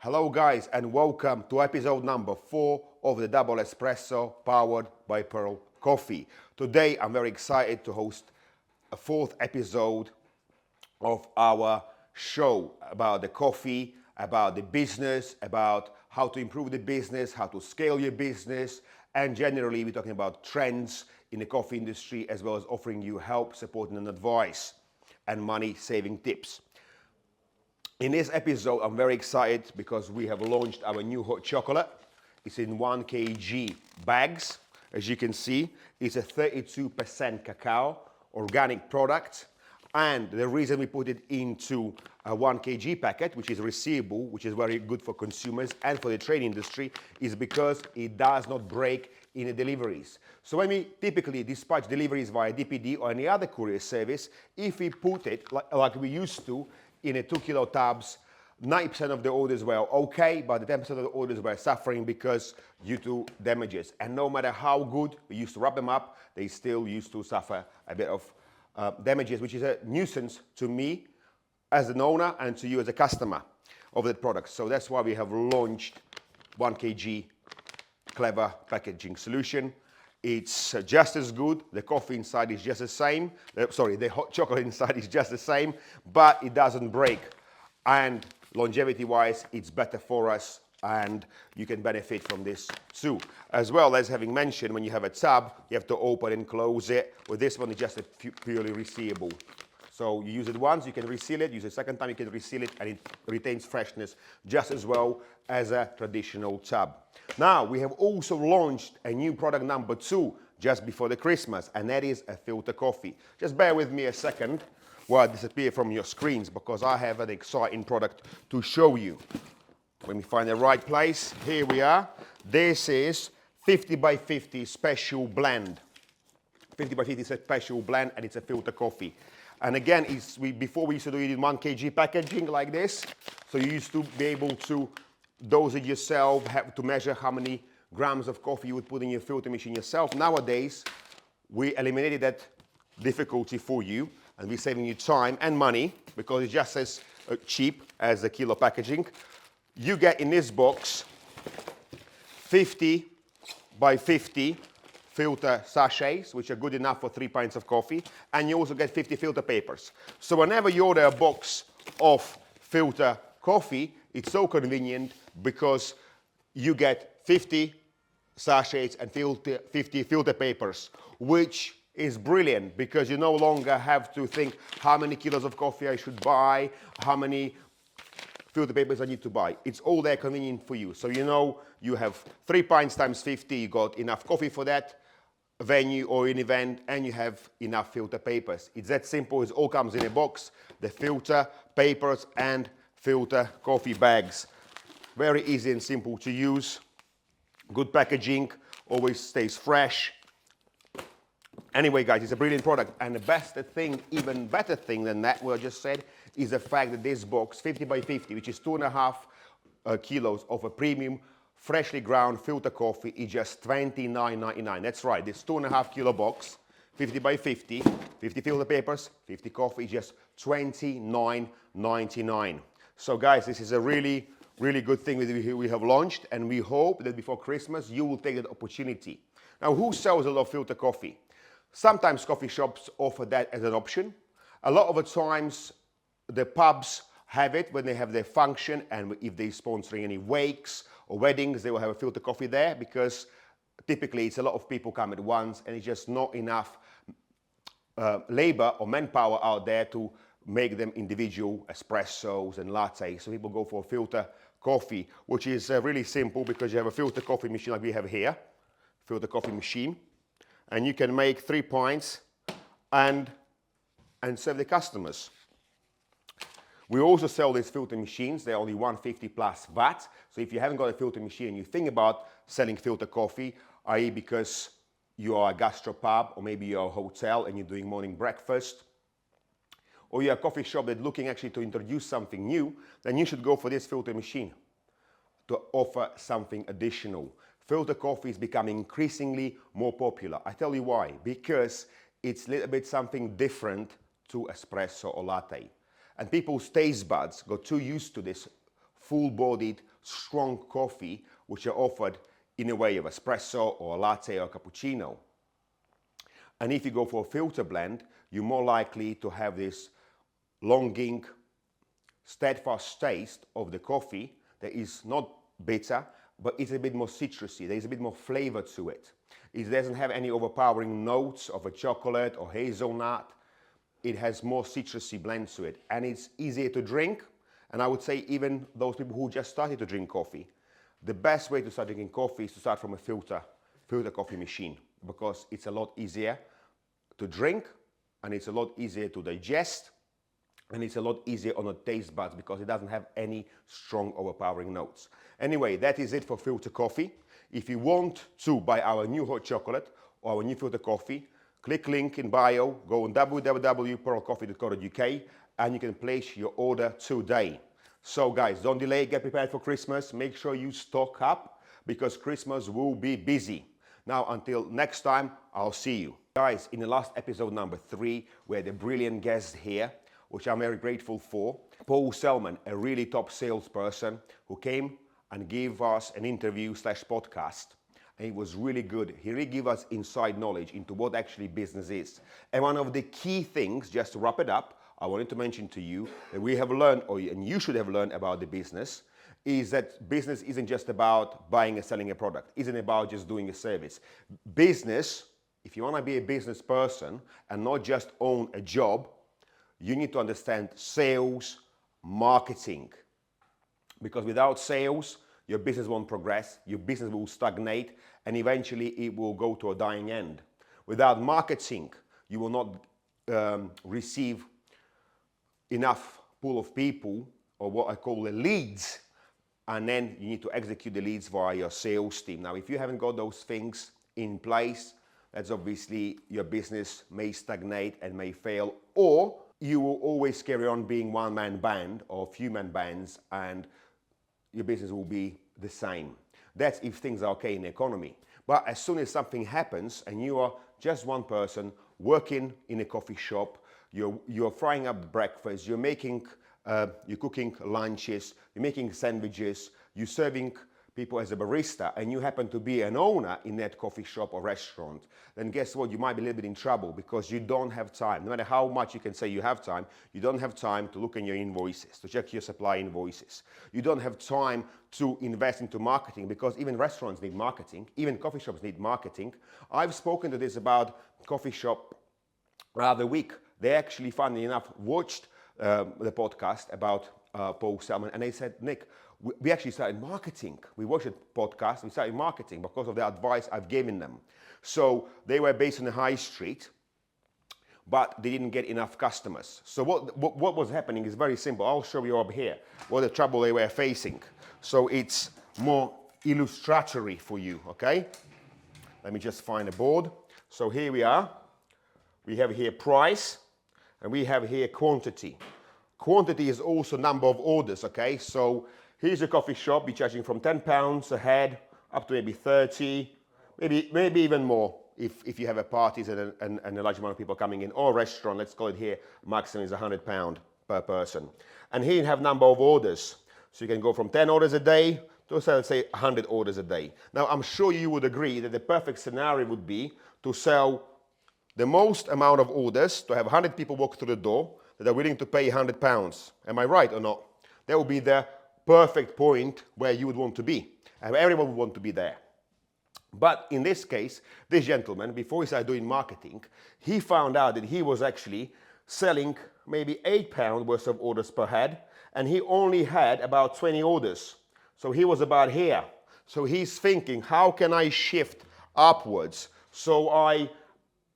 Hello guys and welcome to episode number 4 of the Double Espresso powered by Pearl Coffee. Today I'm very excited to host a 4th episode of our show about the coffee, about the business, about how to improve the business, how to scale your business, and generally we're talking about trends in the coffee industry as well as offering you help, support and advice and money saving tips. In this episode, I'm very excited because we have launched our new hot chocolate. It's in 1 kg bags. As you can see, it's a 32% cacao, organic product. And the reason we put it into a 1 kg packet, which is resealable, which is very good for consumers and for the trade industry, is because it does not break in the deliveries. So when we typically dispatch deliveries via DPD or any other courier service, if we put it like we used to, in a 2 kilo tubs, 90% of the orders were okay, but the 10% of the orders were suffering because due to damages. And no matter how good we used to wrap them up, they still used to suffer a bit of damages, which is a nuisance to me as an owner and to you as a customer of that product. So that's why we have launched 1 kg clever packaging solution. It's just as good, the coffee inside is just the same, the hot chocolate inside is just the same, but it doesn't break. And longevity wise, it's better for us and you can benefit from this too. As well as having mentioned, when you have a tub, you have to open and close it. With this one, it's just a purely resealable. So you use it once, you can reseal it, use it a second time, you can reseal it, and it retains freshness just as well as a traditional tub. Now, we have also launched a new product number 2 just before the Christmas, and that is a filter coffee. Just bear with me a second while I disappear from your screens because I have an exciting product to show you. When we find the right place, here we are. This is 50 by 50 special blend. 50 by 50 special blend, and it's a filter coffee. And again, before we used to do it in 1 kg packaging like this. So you used to be able to dose it yourself, have to measure how many grams of coffee you would put in your filter machine yourself. Nowadays, we eliminated that difficulty for you and we're saving you time and money because it's just as cheap as the kilo packaging. You get in this box 50 by 50 filter sachets, which are good enough for 3 pints of coffee, and you also get 50 filter papers. So whenever you order a box of filter coffee, it's so convenient because you get 50 sachets and 50 filter papers, which is brilliant because you no longer have to think how many kilos of coffee I should buy, how many filter papers I need to buy. It's all there convenient for you. So you know you have 3 pints times 50, you got enough coffee for that venue or an event, and you have enough filter papers. It's that simple. It all comes in a box, the filter papers and filter coffee bags. Very easy and simple to use. Good packaging, always stays fresh. Anyway guys, it's a brilliant product, and the best thing, even better thing than that, what I just said, is the fact that this box, 50 by 50, which is 2.5 kilos of a premium freshly ground filter coffee, is just $29.99. That's right, this 2.5 kilo box, 50 by 50, 50 filter papers, 50 coffee, is just $29.99. So guys, this is a really good thing we have launched, and we hope that before Christmas you will take that opportunity. Now, who sells a lot of filter coffee? Sometimes coffee shops offer that as an option. A lot of the times the pubs have it when they have their function, and if they're sponsoring any wakes or weddings, they will have a filter coffee there because typically it's a lot of people come at once and it's just not enough labor or manpower out there to make them individual espressos and lattes. So people go for a filter coffee, which is really simple because you have a filter coffee machine like we have here, filter coffee machine, and you can make 3 pints and serve the customers. We also sell these filter machines. They're only 150 plus VAT. So if you haven't got a filter machine and you think about selling filter coffee, i.e. because you are a gastropub or maybe you're a hotel and you're doing morning breakfast, or you're a coffee shop that's looking actually to introduce something new, then you should go for this filter machine to offer something additional. Filter coffee is becoming increasingly more popular. I tell you why. Because it's a little bit something different to espresso or latte. And people's taste buds got too used to this full-bodied, strong coffee which are offered in a way of espresso or a latte or a cappuccino. And if you go for a filter blend, you're more likely to have this longing, steadfast taste of the coffee that is not bitter, but it's a bit more citrusy. There's a bit more flavor to it. It doesn't have any overpowering notes of a chocolate or hazelnut. It has more citrusy blend to it, and it's easier to drink. And I would say even those people who just started to drink coffee, the best way to start drinking coffee is to start from a filter coffee machine, because it's a lot easier to drink, and it's a lot easier to digest, and it's a lot easier on the taste buds because it doesn't have any strong overpowering notes. Anyway, that is it for filter coffee. If you want to buy our new hot chocolate or our new filter coffee, click link in bio, go on www.pearlcoffee.co.uk, and you can place your order today. So guys, don't delay, get prepared for Christmas. Make sure you stock up because Christmas will be busy. Now, until next time, I'll see you. Guys, in the last episode number 3, we had a brilliant guest here, which I'm very grateful for. Paul Selman, a really top salesperson who came and gave us an interview / podcast. And it was really good. He really gave us inside knowledge into what actually business is. And one of the key things, just to wrap it up, I wanted to mention to you that we have learned, and you should have learned about the business, is that business isn't just about buying and selling a product. It isn't about just doing a service. Business, if you want to be a business person and not just own a job, you need to understand sales, marketing. Because without sales, your business won't progress, your business will stagnate, and eventually it will go to a dying end. Without marketing, you will not receive enough pool of people, or what I call the leads, and then you need to execute the leads via your sales team. Now, if you haven't got those things in place, that's obviously your business may stagnate and may fail, or you will always carry on being one-man band or few-man bands, and your business will be the same. That's if things are okay in the economy. But as soon as something happens and you are just one person working in a coffee shop, you're frying up breakfast, you're cooking lunches, you're making sandwiches, you're serving people as a barista, and you happen to be an owner in that coffee shop or restaurant, then guess what? You might be a little bit in trouble because you don't have time. No matter how much you can say you have time, you don't have time to look in your invoices, to check your supply invoices. You don't have time to invest into marketing because even restaurants need marketing, even coffee shops need marketing. I've spoken to this about coffee shop the other week. They actually, funnily enough, watched the podcast about Paul Selman, and they said, Nick, we actually started marketing. We watched the podcast, we started marketing because of the advice I've given them. So they were based on the high street, but they didn't get enough customers. So what was happening is very simple. I'll show you up here what the trouble they were facing. So it's more illustratory for you, okay? Let me just find a board. So here we are. We have here price, and we have here quantity. Quantity is also number of orders, okay? So here's a coffee shop, you're charging from £10 a head up to maybe 30, maybe even more if you have a parties and a large amount of people coming in, or a restaurant, let's call it here, maximum is £100 per person. And here you have number of orders. So you can go from 10 orders a day to, let's say, 100 orders a day. Now, I'm sure you would agree that the perfect scenario would be to sell the most amount of orders, to have 100 people walk through the door that are willing to pay £100. Am I right or not? That would be the perfect point where you would want to be, and everyone would want to be there. But in this case, this gentleman, before he started doing marketing, he found out that he was actually selling maybe £8 worth of orders per head, and he only had about 20 orders. So he was about here. So he's thinking, how can I shift upwards so I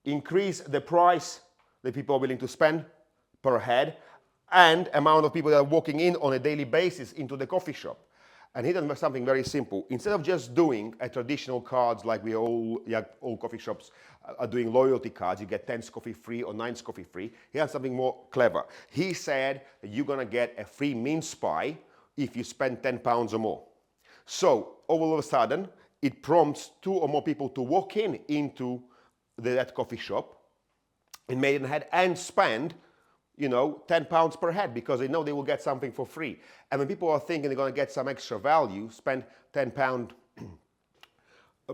increase the price that people are willing to spend per head and amount of people that are walking in on a daily basis into the coffee shop. And he done something very simple. Instead of just doing a traditional cards like all coffee shops are doing loyalty cards, you get 10's coffee free or 9's coffee free, he had something more clever. He said that you're gonna get a free mince pie if you spend £10 or more. So all of a sudden, it prompts 2 or more people to walk into that coffee shop in Maidenhead and spend £10 per head because they know they will get something for free. And when people are thinking they're going to get some extra value, spend £10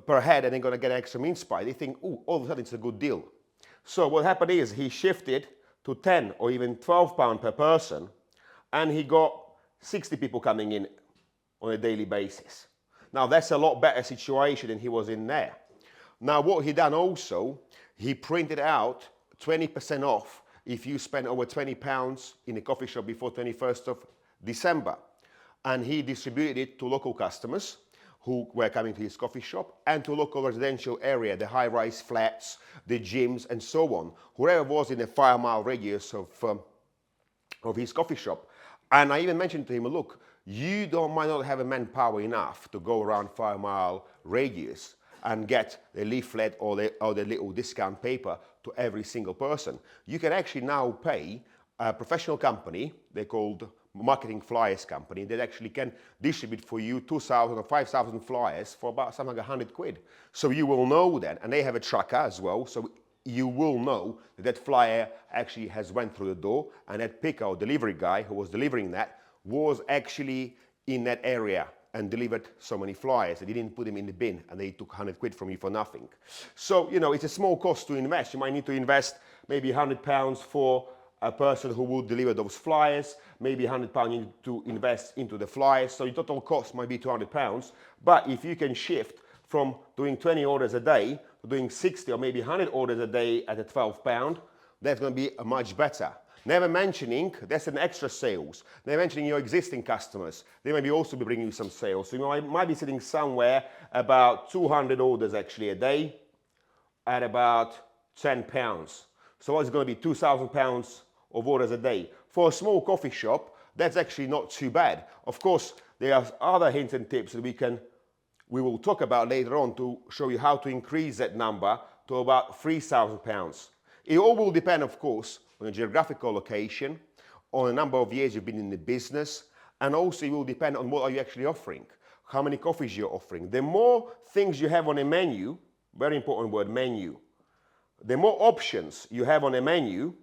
per head and they're going to get extra mince pie, they think, oh, all of a sudden it's a good deal. So what happened is he shifted to 10 or even £12 per person, and he got 60 people coming in on a daily basis. Now that's a lot better situation than he was in there. Now what he done also, he printed out 20% off if you spend over £20 in a coffee shop before 21st of December. And he distributed it to local customers who were coming to his coffee shop and to local residential area, the high-rise flats, the gyms and so on, whoever was in a 5-mile radius of his coffee shop. And I even mentioned to him, look, you might not have a manpower enough to go around 5-mile radius and get the leaflet or the little discount paper to every single person. You can actually now pay a professional company, they're called Marketing Flyers Company, that actually can distribute for you 2,000 or 5,000 flyers for about something like £100. So you will know that, and they have a tracker as well, so you will know that that flyer actually has went through the door, and that picker or delivery guy who was delivering that was actually in that area and delivered so many flyers. They didn't put them in the bin and they took £100 from you for nothing. So, it's a small cost to invest. You might need to invest maybe £100 for a person who will deliver those flyers, maybe £100 you need to invest into the flyers. So your total cost might be £200. But if you can shift from doing 20 orders a day to doing 60 or maybe 100 orders a day at a £12, that's going to be much better. Never mentioning, that's an extra sales. Never mentioning your existing customers. They may also be bringing you some sales. So you might be sitting somewhere about 200 orders actually a day at about £10. So it's going to be £2,000 of orders a day. For a small coffee shop, that's actually not too bad. Of course, there are other hints and tips that we will talk about later on to show you how to increase that number to about £3,000. It all will depend, of course, on your geographical location, on the number of years you've been in the business, and also it will depend on what are you actually offering, how many coffees you're offering. The more things you have on a menu, very important word, menu, the more options you have on a menu,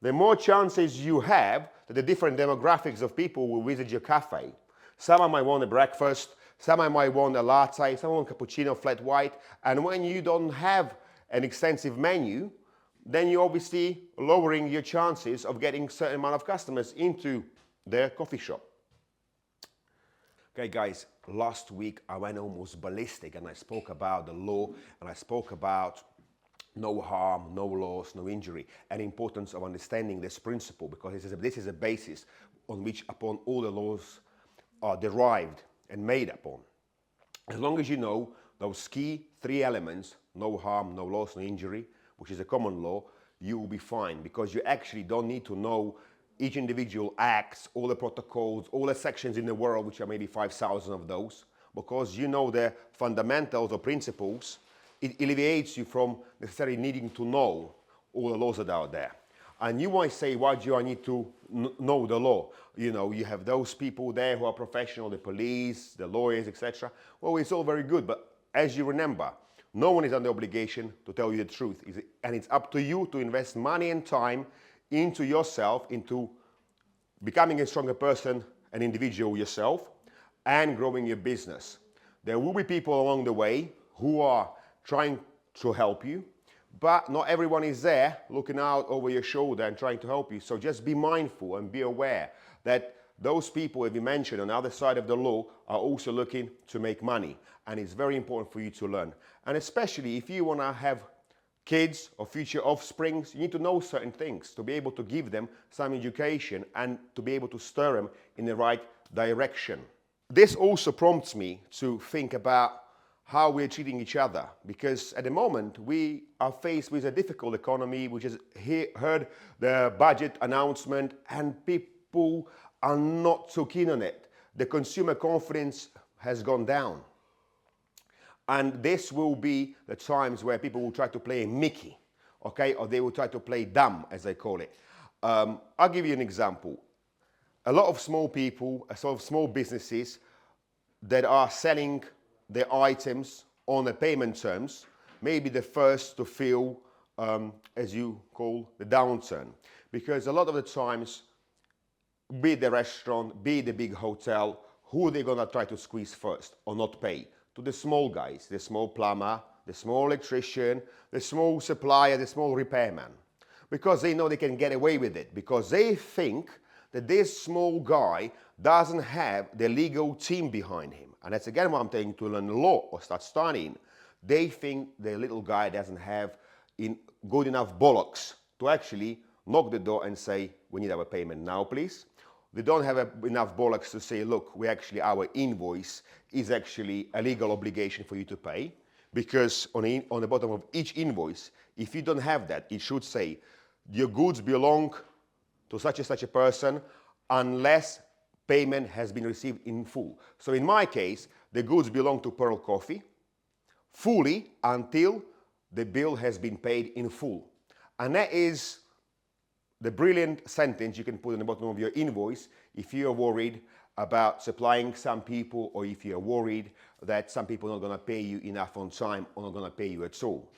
the more chances you have that the different demographics of people will visit your cafe. Some might want a breakfast, some might want a latte, some want cappuccino, flat white, and when you don't have an extensive menu, then you're obviously lowering your chances of getting a certain amount of customers into their coffee shop. Okay guys, last week I went almost ballistic and I spoke about the law and I spoke about no harm, no loss, no injury, and the importance of understanding this principle, because this is a basis on which upon all the laws are derived and made upon. As long as you know those key 3 elements, no harm, no loss, no injury, which is a common law, you will be fine, because you actually don't need to know each individual acts, all the protocols, all the sections in the world, which are maybe 5,000 of those, because you know the fundamentals or principles. It alleviates you from necessarily needing to know all the laws that are out there. And you might say, why do I need to know the law? You have those people there who are professional, the police, the lawyers, etc. Well, it's all very good, but as you remember, no one is under obligation to tell you the truth. And it's up to you to invest money and time into yourself, into becoming a stronger person, an individual yourself, and growing your business. There will be people along the way who are trying to help you, but not everyone is there looking out over your shoulder and trying to help you. So just be mindful and be aware that those people, as we mentioned, on the other side of the law are also looking to make money. And it's very important for you to learn. And especially if you want to have kids or future offsprings, you need to know certain things to be able to give them some education and to be able to stir them in the right direction. This also prompts me to think about how we're treating each other, because at the moment we are faced with a difficult economy. We just heard the budget announcement and people are not so keen on it. The consumer confidence has gone down. And this will be the times where people will try to play Mickey, okay? Or they will try to play dumb, as they call it. I'll give you an example. A lot of small people, a sort of small businesses that are selling their items on the payment terms may be the first to feel as you call the downturn. Because a lot of the times, be it the restaurant, be it the big hotel, who they're gonna try to squeeze first or not pay? To the small guys, the small plumber, the small electrician, the small supplier, the small repairman. Because they know they can get away with it, because they think that this small guy doesn't have the legal team behind him. And that's again what I'm telling you, to learn law or start studying. They think the little guy doesn't have good enough bollocks to actually knock the door and say, we need our payment now, please. They don't have enough bollocks to say, look, our invoice is actually a legal obligation for you to pay. Because on the bottom of each invoice, if you don't have that, it should say, your goods belong to such and such a person unless payment has been received in full. So in my case, the goods belong to Pearl Coffee fully until the bill has been paid in full. And that is the brilliant sentence you can put on the bottom of your invoice if you're worried about supplying some people, or if you're worried that some people are not going to pay you enough on time or not going to pay you at all.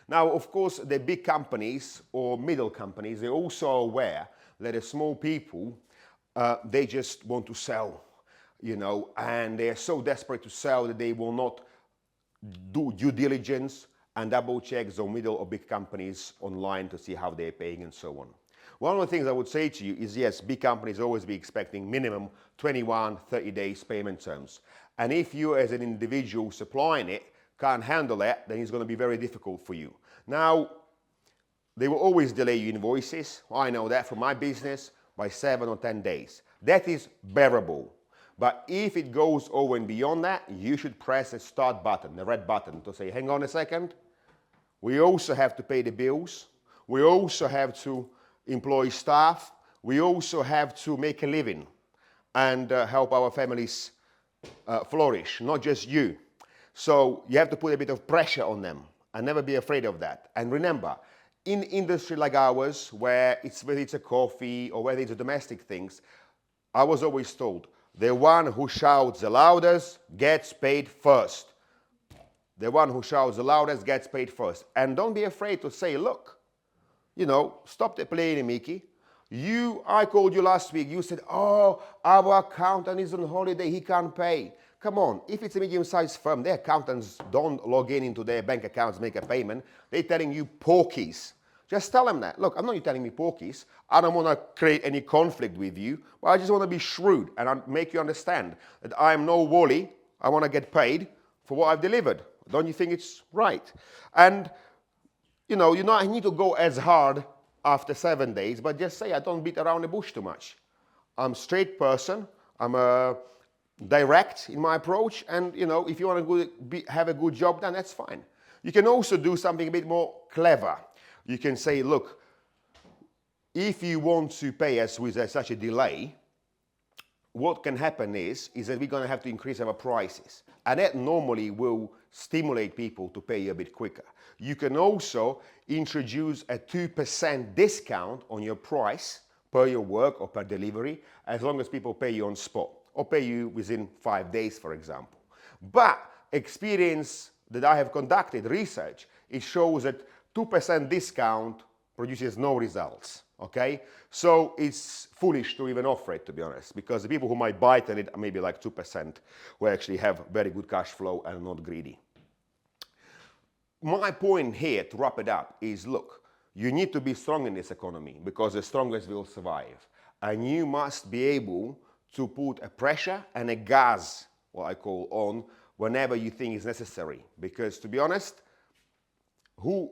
Now, of course, the big companies or middle companies, they're also aware that the small people, they just want to sell, and they're so desperate to sell that they will not do due diligence and double check the middle or big companies online to see how they're paying and so on. One of the things I would say to you is, yes, big companies always be expecting minimum 21, 30 days payment terms. And if you as an individual supplying it can't handle that, then it's going to be very difficult for you. Now, they will always delay you invoices. I know that from my business, by 7 or 10 days. That is bearable. But if it goes over and beyond that, you should press the start button, the red button, to say, hang on a second. We also have to pay the bills. We also have to employ staff. We also have to make a living and help our families flourish, not just you. So you have to put a bit of pressure on them and never be afraid of that. And remember, in industry like ours, whether it's a coffee or whether it's a domestic things, I was always told, the one who shouts the loudest gets paid first. The one who shouts the loudest gets paid first. And don't be afraid to say, look, stop the playing, Mickey. I called you last week. You said, oh, our accountant is on holiday. He can't pay. Come on. If it's a medium-sized firm, their accountants don't log into their bank accounts, make a payment. They're telling you porkies. Just tell them that. Look, I'm not you telling me porkies. I don't want to create any conflict with you, but I just want to be shrewd and make you understand that I'm no Wally. I want to get paid for what I've delivered. Don't you think it's right? And, you don't need to go as hard after 7 days, but just say, I don't beat around the bush too much. I'm a straight person. I'm direct in my approach. And, if you want to have a good job done, that's fine. You can also do something a bit more clever. You can say, look, if you want to pay us with such a delay, what can happen is that we're going to have to increase our prices. And that normally will stimulate people to pay you a bit quicker. You can also introduce a 2% discount on your price per your work or per delivery, as long as people pay you on spot or pay you within 5 days, for example. But experience that I have conducted, research, it shows that 2% discount produces no results, okay? So it's foolish to even offer it, to be honest, because the people who might bite on it are maybe like 2%, who actually have very good cash flow and not greedy. My point here, to wrap it up, is look, you need to be strong in this economy because the strongest will survive. And you must be able to put a pressure and a gas, what I call, on whenever you think is necessary. Because to be honest, who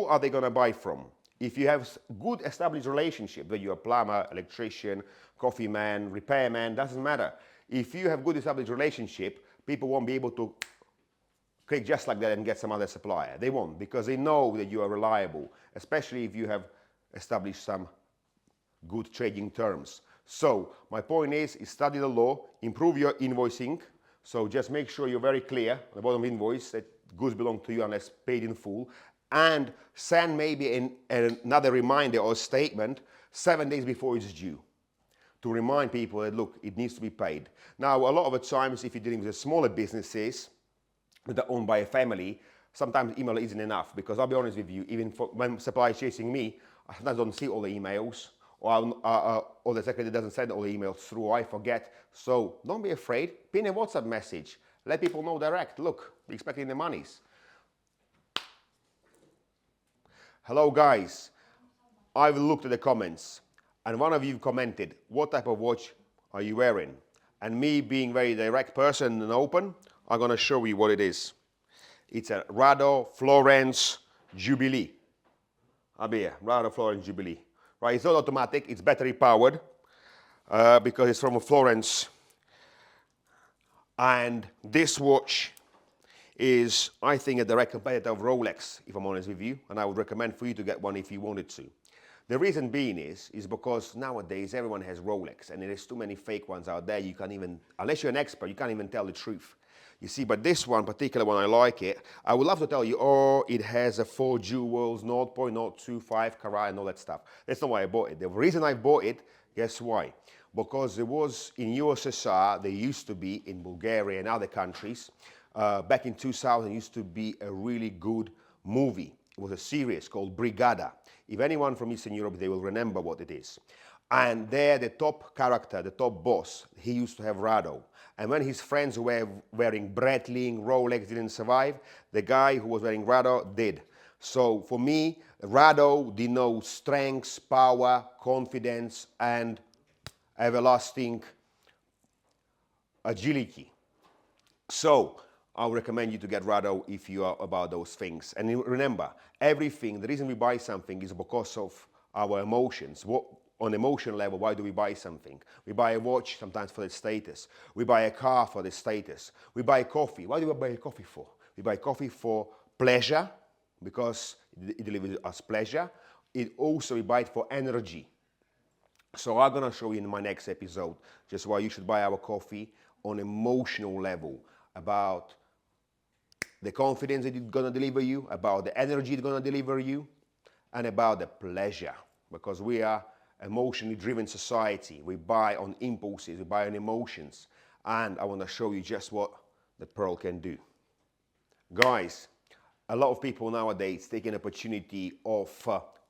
are they going to buy from? If you have good established relationship, whether you're a plumber, electrician, coffee man, repairman, doesn't matter. If you have good established relationship, people won't be able to click just like that and get some other supplier. They won't, because they know that you are reliable, especially if you have established some good trading terms. So my point is study the law, improve your invoicing. So just make sure you're very clear on the bottom of the invoice that goods belong to you unless paid in full. And send maybe another reminder or statement 7 days before it's due to remind people that, look, it needs to be paid. Now, a lot of the times, if you're dealing with the smaller businesses that are owned by a family, sometimes email isn't enough, because I'll be honest with you, even when suppliers chasing me, I sometimes don't see all the emails, or the secretary doesn't send all the emails through, or I forget. So don't be afraid. Pin a WhatsApp message. Let people know direct. Look, we're expecting the monies. Hello guys. I've looked at the comments, and one of you commented, what type of watch are you wearing? And me being very direct person and open, I'm gonna show you what it is. It's a Rado Florence Jubilee. I'll be here, Rado Florence Jubilee. Right, it's not automatic, it's battery powered, because it's from a Florence. And this watch is, I think, a direct competitor of Rolex, if I'm honest with you, and I would recommend for you to get one if you wanted to. The reason being is because nowadays everyone has Rolex, and there's too many fake ones out there. You can't even, unless you're an expert, you can't even tell the truth. You see, but this one, particular one, I like it. I would love to tell you, oh, it has a 4 jewels, 0.025 carat, and all that stuff. That's not why I bought it. The reason I bought it, guess why? Because it was in USSR, they used to be in Bulgaria and other countries. Back in 2000, used to be a really good movie. It was a series called Brigada. If anyone from Eastern Europe, they will remember what it is. And there, the top character, the top boss, he used to have Rado. And when his friends were wearing Breitling, Rolex didn't survive, the guy who was wearing Rado did. So for me, Rado denotes strength, power, confidence, and everlasting agility. So I would recommend you to get Rado if you are about those things. And remember, everything, the reason we buy something is because of our emotions. On emotional level, why do we buy something? We buy a watch sometimes for the status. We buy a car for the status. We buy coffee. Why do we buy coffee for? We buy coffee for pleasure, because it delivers us pleasure. We buy it for energy. So I'm gonna show you in my next episode just why you should buy our coffee on emotional level, about the confidence that it's gonna deliver you, about the energy it's gonna deliver you, and about the pleasure, because we are emotionally driven society. We buy on impulses, we buy on emotions, and I want to show you just what the Pearl can do. Guys, a lot of people nowadays take an opportunity of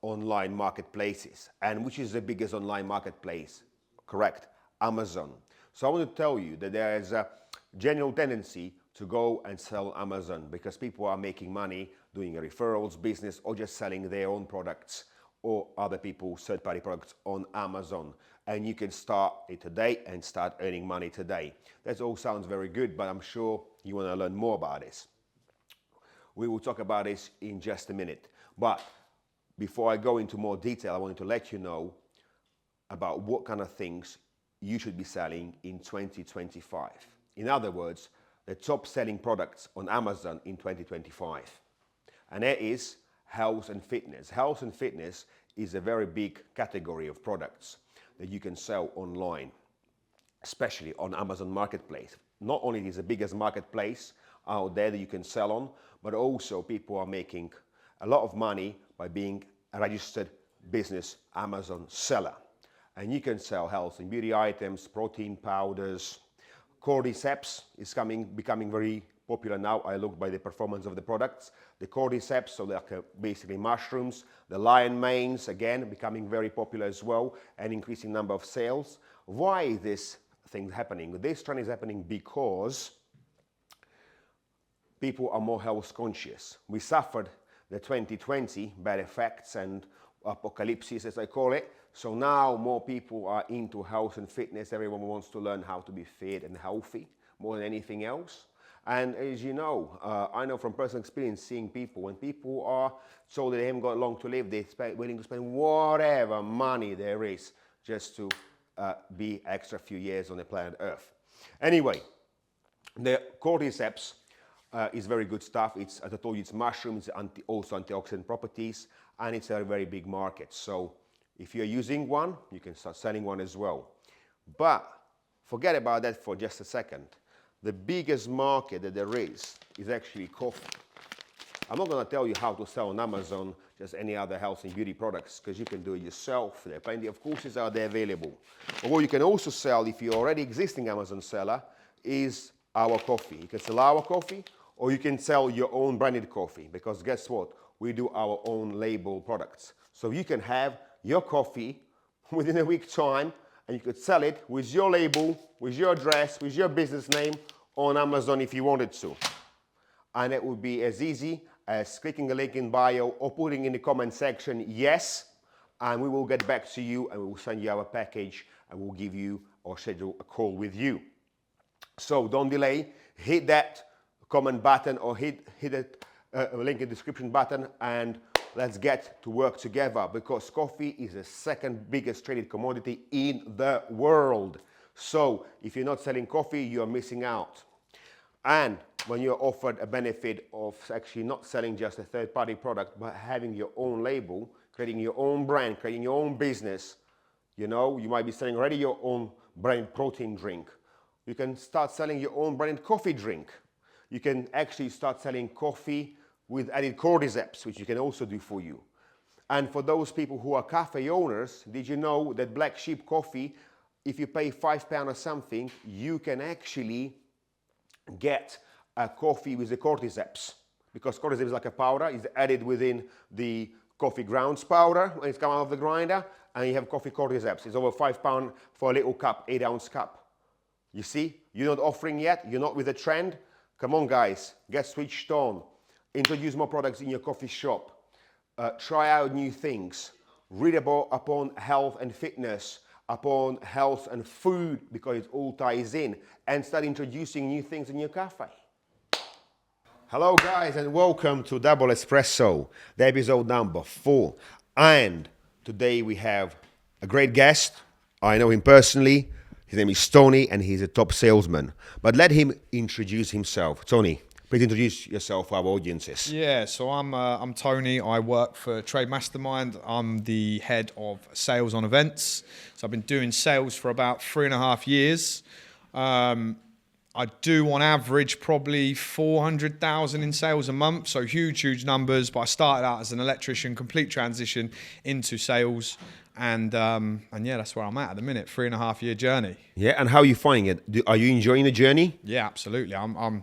online marketplaces. And which is the biggest online marketplace? Correct, Amazon. So I want to tell you that there is a general tendency to go and sell Amazon, because people are making money doing a referrals business or just selling their own products or other people's third-party products on Amazon. And you can start it today and start earning money today. That all sounds very good, but I'm sure you want to learn more about this. We will talk about this in just a minute. But before I go into more detail, I wanted to let you know about what kind of things you should be selling in 2025. In other words, the top selling products on Amazon in 2025. And that is health and fitness. Health and fitness is a very big category of products that you can sell online, especially on Amazon Marketplace. Not only is it the biggest marketplace out there that you can sell on, but also people are making a lot of money by being a registered business Amazon seller. And you can sell health and beauty items, protein powders. Cordyceps is becoming very popular now. I look by the performance of the products. The cordyceps, so they're basically mushrooms. The lion manes, again, becoming very popular as well, and increasing number of sales. Why is this thing happening? This trend is happening because people are more health conscious. We suffered the 2020 bad effects and apocalypse, as I call it. So now more people are into health and fitness. Everyone wants to learn how to be fit and healthy more than anything else. And as you know, I know from personal experience seeing people, when people are told that they haven't got long to live, they're willing to spend whatever money there is just to be extra few years on the planet Earth. Anyway, the cordyceps is very good stuff. It's, as I told you, it's mushrooms, also antioxidant properties, and it's a very big market. So if you're using one, you can start selling one as well. But forget about that for just a second. The biggest market that there is actually coffee. I'm not going to tell you how to sell on Amazon just any other health and beauty products, because you can do it yourself. There are plenty of courses out there available. But what you can also sell, if you're already existing Amazon seller, is our coffee. You can sell our coffee, or you can sell your own branded coffee, because guess what? We do our own label products. So you can have your coffee within a week time, and you could sell it with your label, with your address, with your business name on Amazon if you wanted to. And it would be as easy as clicking the link in bio or putting in the comment section yes, and we will get back to you and we will send you our package and we'll give you or schedule a call with you. So don't delay, hit that comment button or hit that link in the description button, and let's get to work together, because coffee is the second biggest traded commodity in the world. So if you're not selling coffee, you're missing out. And when you're offered a benefit of actually not selling just a third-party product, but having your own label, creating your own brand, creating your own business, you know, you might be selling already your own brand protein drink. You can start selling your own branded coffee drink. You can actually start selling coffee with added cordyceps, which you can also do for you. And for those people who are cafe owners, did you know that Black Sheep coffee, if you pay £5 or something, you can actually get a coffee with the cordyceps, because cordyceps is like a powder, is added within the coffee grounds powder when it's come out of the grinder, and you have coffee cordyceps. It's over £5 for a little cup, 8-ounce cup. You see, you're not offering yet, you're not with the trend. Come on guys, get switched on. Introduce more products in your coffee shop. Try out new things. Read upon health and fitness, upon health and food, because it all ties in, and start introducing new things in your cafe. Hello guys, and welcome to Double Espresso, the episode number 4. And today we have a great guest. I know him personally. His name is Tony, and he's a top salesman. But let him introduce himself. Tony, please introduce yourself for our audiences. Yeah, so I'm Tony. I work for Trade Mastermind. I'm the head of sales on events. So I've been doing sales for about 3.5 years. I do on average probably 400,000 in sales a month. So huge numbers. But I started out as an electrician, complete transition into sales. And yeah, that's where I'm at the minute. 3.5 year journey. Yeah, and how are you finding it? Are you enjoying the journey? Yeah, absolutely. I'm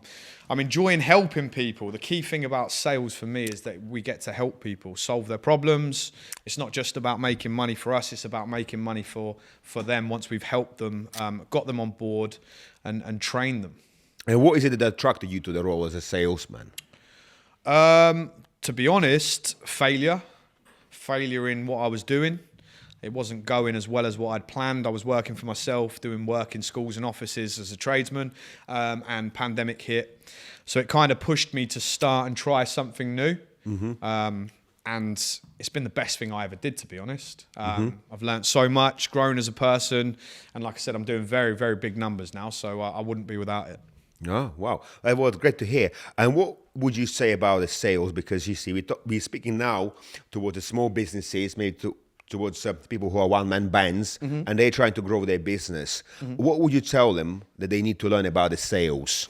enjoying helping people. The key thing about sales for me is that we get to help people solve their problems. It's not just about making money for us. It's about making money for them once we've helped them, got them on board, and trained them. And what is it that attracted you to the role as a salesman? To be honest, failure in what I was doing. It wasn't going as well as what I'd planned. I was working for myself, doing work in schools and offices as a tradesman, and pandemic hit. So it kind of pushed me to start and try something new. Mm-hmm. And it's been the best thing I ever did, to be honest. I've learned so much, grown as a person. And like I said, I'm doing very big numbers now, so I wouldn't be without it. Oh, wow. Well, it's great to hear. And what would you say about the sales? Because you see, we're speaking now towards the small businesses, maybe towards people who are one-man bands, mm-hmm. and they're trying to grow their business. Mm-hmm. What would you tell them that they need to learn about the sales?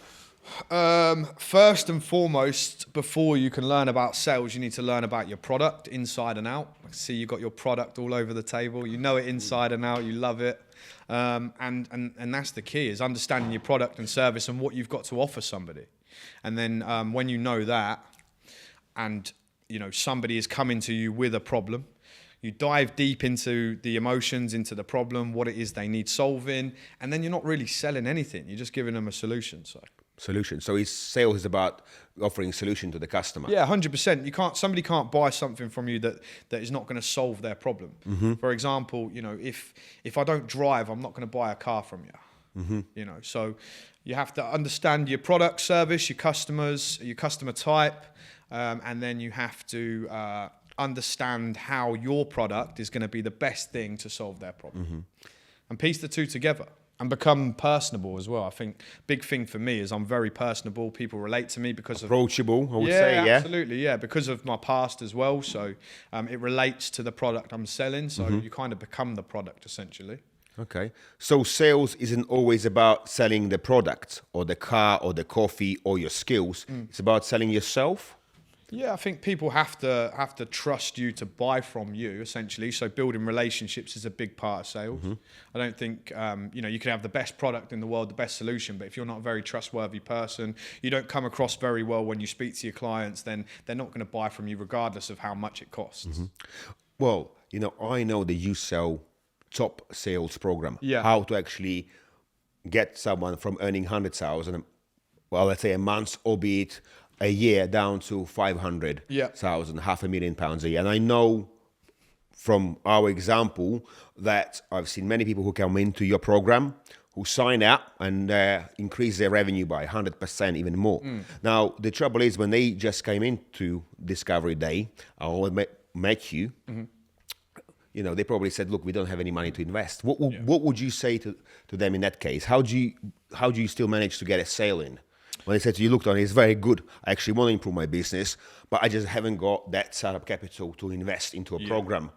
First and foremost, before you can learn about sales, you need to learn about your product inside and out. I see you've got your product all over the table. You know it inside and out. You love it. And that's the key, is understanding your product and service and what you've got to offer somebody. And then when you know that, and you know somebody is coming to you with a problem, you dive deep into the emotions, into the problem, what it is they need solving, and then you're not really selling anything. You're just giving them a solution. Solution. So sales is about offering solution to the customer. Yeah, 100%. Somebody can't buy something from you that is not going to solve their problem. Mm-hmm. For example, you know, if I don't drive, I'm not going to buy a car from you. Mm-hmm. You know, so you have to understand your product, service, your customers, your customer type, and then you have to understand how your product is going to be the best thing to solve their problem. Mm-hmm. And piece the two together and become personable as well. I think big thing for me is I'm very personable. People relate to me because approachable, I would say, yeah? Absolutely, yeah, because of my past as well. So it relates to the product I'm selling. So mm-hmm. you kind of become the product essentially. Okay. So sales isn't always about selling the product or the car or the coffee or your skills. It's about selling yourself. Yeah, I think people have to trust you to buy from you, essentially. So building relationships is a big part of sales. I don't think you can have the best product in the world, the best solution, but if you're not a very trustworthy person, you don't come across very well when you speak to your clients, then they're not going to buy from you regardless of how much it costs. Well, I know that you sell top sales program. Yeah. How to actually get someone from earning 100,000, well, let's say a month, albeit a year, down to 500,000, Yeah. £500,000 a year. And I know from our example that I've seen many people who come into your program who sign up and increase their revenue by 100%, even more. Now, the trouble is when they just came into Discovery Day, I met you, they probably said, look, we don't have any money to invest. What would you say to them in that case? How do you still manage to get a sale in? When they said to you, look, Tony, it's very good. I actually want to improve my business, but I just haven't got that startup capital to invest into a program.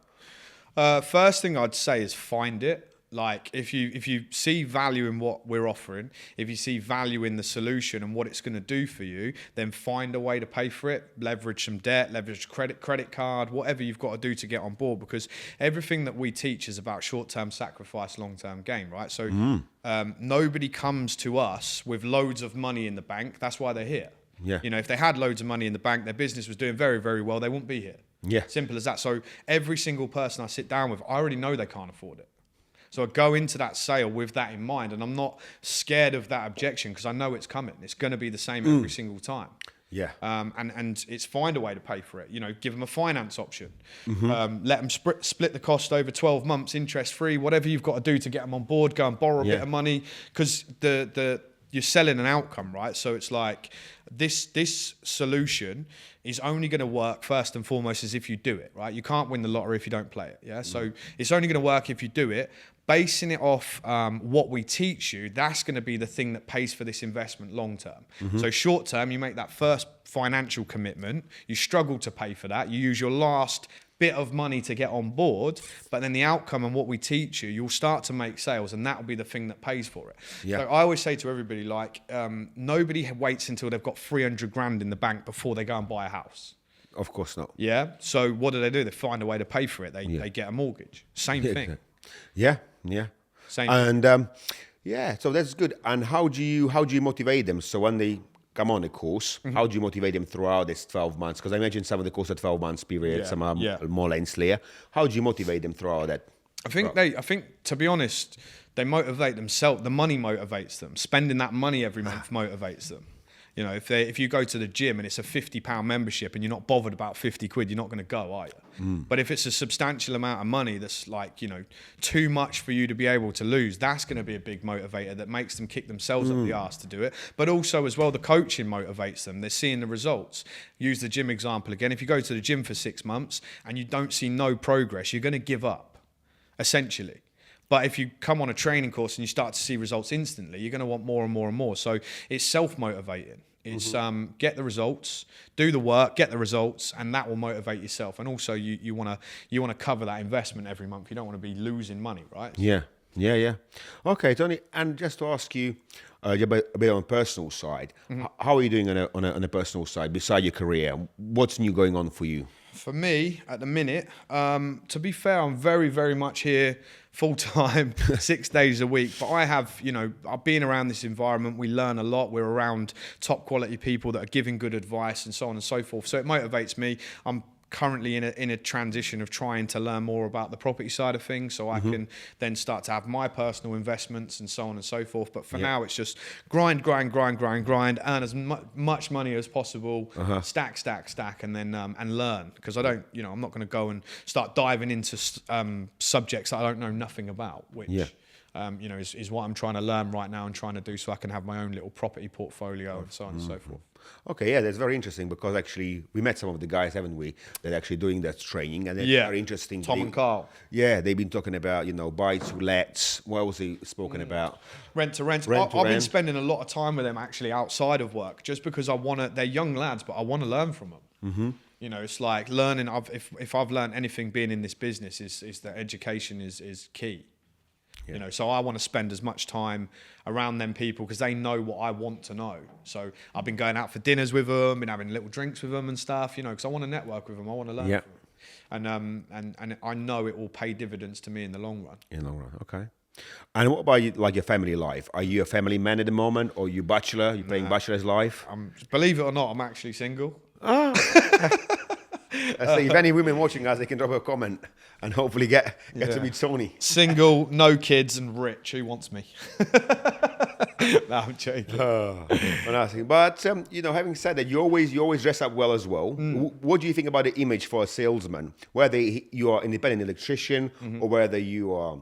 First thing I'd say is find it. Like if you see value in what we're offering, if you see value in the solution and what it's going to do for you, then find a way to pay for it. Leverage some debt, leverage credit card, whatever you've got to do to get on board. Because everything that we teach is about short-term sacrifice, long-term gain, right? So nobody comes to us with loads of money in the bank. That's why they're here. Yeah. If they had loads of money in the bank, their business was doing very, very well, they wouldn't be here. Yeah. Simple as that. So every single person I sit down with, I already know they can't afford it. So I go into that sale with that in mind, and I'm not scared of that objection because I know it's coming. It's going to be the same every single time. Yeah. And it's find a way to pay for it. Give them a finance option. Let them split the cost over 12 months, interest free, whatever you've got to do to get them on board. Go and borrow a bit of money because you're selling an outcome, right? So it's like this solution is only going to work first and foremost is if you do it, right? You can't win the lottery if you don't play it, yeah? So it's only going to work if you do it. Basing it off what we teach you, that's going to be the thing that pays for this investment long term. So short term, you make that first financial commitment, you struggle to pay for that, you use your last bit of money to get on board, but then the outcome and what we teach you, you'll start to make sales, and that will be the thing that pays for it. Yeah. So I always say to everybody, nobody waits until they've got 300 grand in the bank before they go and buy a house. Of course not. Yeah. So what do? They find a way to pay for it. They get a mortgage. Same thing. Yeah. Same. And so that's good. And how do you motivate them? So when they come on a course, how do you motivate them throughout this 12 months? Because I imagine some of the course are 12 months period, some are more lengthier. How do you motivate them throughout that? I think to be honest, they motivate themselves. The money motivates them. Spending that money every month motivates them. If you go to the gym and it's a £50 membership and you're not bothered about 50 quid, you're not going to go, are you? But if it's a substantial amount of money that's too much for you to be able to lose, that's going to be a big motivator that makes them kick themselves up the arse to do it. But also as well, the coaching motivates them. They're seeing the results. Use the gym example again. If you go to the gym for 6 months and you don't see no progress, you're going to give up, essentially. But if you come on a training course and you start to see results instantly, you're going to want more and more and more. So it's self-motivating. It's get the results, do the work, get the results, and that will motivate yourself. And also you want to cover that investment every month. You don't want to be losing money, right? Yeah. Okay, Tony. And just to ask you a bit on a personal side, how are you doing on a personal side beside your career? What's new going on for you? For me, at the minute, to be fair, I'm very, very much here full-time, 6 days a week. But I have, I've been around this environment. We learn a lot. We're around top quality people that are giving good advice and so on and so forth. So it motivates me. I'm currently in a transition of trying to learn more about the property side of things so I can then start to have my personal investments and so on and so forth. But for now, it's just grind, earn as much money as possible, stack, and then and learn. Because I don't, I'm not going to go and start diving into subjects that I don't know nothing about, which is what I'm trying to learn right now and trying to do so I can have my own little property portfolio and so on and so forth. Okay, yeah, that's very interesting because actually we met some of the guys, haven't we, that are actually doing that training, and it's very interesting. Tom and Carl. Yeah, they've been talking about, buy to lets. What else he spoken about? Rent to rent. I've been spending a lot of time with them actually outside of work, just because they're young lads, but I want to learn from them. It's like learning. If I've learned anything being in this business is that education is key. You know, so I want to spend as much time around them people because they know what I want to know. So I've been going out for dinners with them, been having little drinks with them and stuff, you know, because I want to network with them. I want to learn from them. And I know it will pay dividends to me in the long run. In the long run, okay. And what about you, like your family life? Are you a family man at the moment, or you bachelor? You playing bachelor's life? Believe it or not, I'm actually single. So if any women watching us, they can drop a comment and hopefully get to meet Tony. Single, no kids, and rich. Who wants me? No, I'm joking. But you know, having said that, you always dress up well as well. What do you think about the image for a salesman? Whether you are independent electrician or whether you are,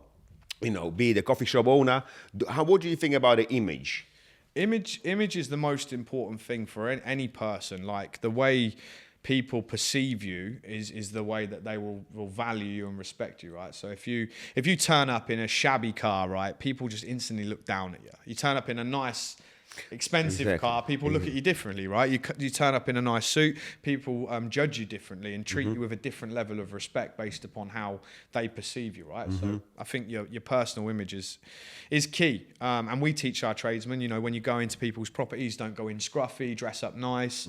you know, be the coffee shop owner, what do you think about the image? Image is the most important thing for any person. Like the way people perceive you is the way that they will value you and respect you, right? So if you turn up in a shabby car, right, people just instantly look down at you. You turn up in a nice, expensive car, people look at you differently, right? You turn up in a nice suit, people judge you differently and treat you with a different level of respect based upon how they perceive you, right? So I think your personal image is key. And we teach our tradesmen, you know, when you go into people's properties, don't go in scruffy, dress up nice,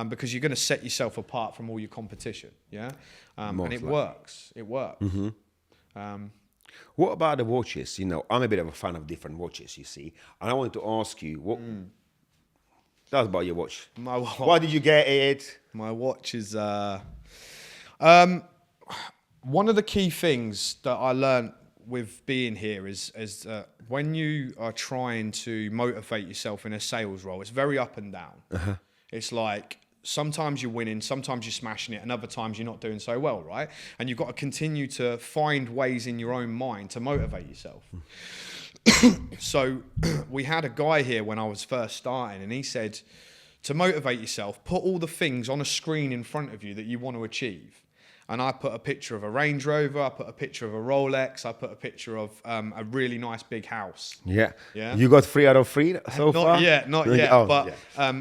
because you're going to set yourself apart from all your competition, yeah? And it works. It works. What about the watches? You know, I'm a bit of a fan of different watches, you see. And I wanted to ask you, what that's about your watch. My watch. Why did you get it? My watch is one of the key things that I learned with being here is when you are trying to motivate yourself in a sales role, it's very up and down. It's like sometimes you're winning, sometimes you're smashing it, and other times you're not doing so well, right? And you've got to continue to find ways in your own mind to motivate yourself. So we had a guy here when I was first starting, and he said, to motivate yourself, put all the things on a screen in front of you that you want to achieve. And I put a picture of a Range Rover, I put a picture of a Rolex, I put a picture of a really nice big house. Yeah. Yeah. You got 3 out of 3 so far? Not yet. Oh, but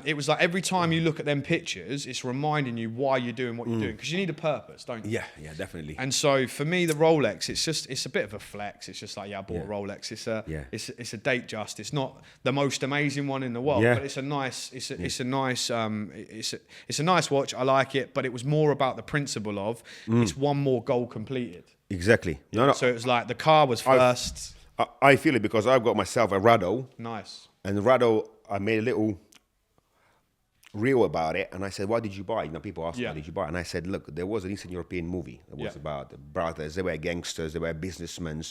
it was like every time you look at them pictures, it's reminding you why you're doing what you're doing. Because you need a purpose, don't you? Yeah, definitely. And so for me, the Rolex, it's a bit of a flex. It's just like, I bought a Rolex. It's a date just. It's not the most amazing one in the world, but it's a nice watch. I like it, but it was more about the principle of it's one more goal completed. Exactly. No. So it was like the car was first. I feel it because I've got myself a Rado. Nice. And the Rado, I made a little reel about it, and I said, "What did you buy?" You know, people ask, "What did you buy?" And I said, "Look, there was an Eastern European movie that was about the brothers. They were gangsters, they were businessmen,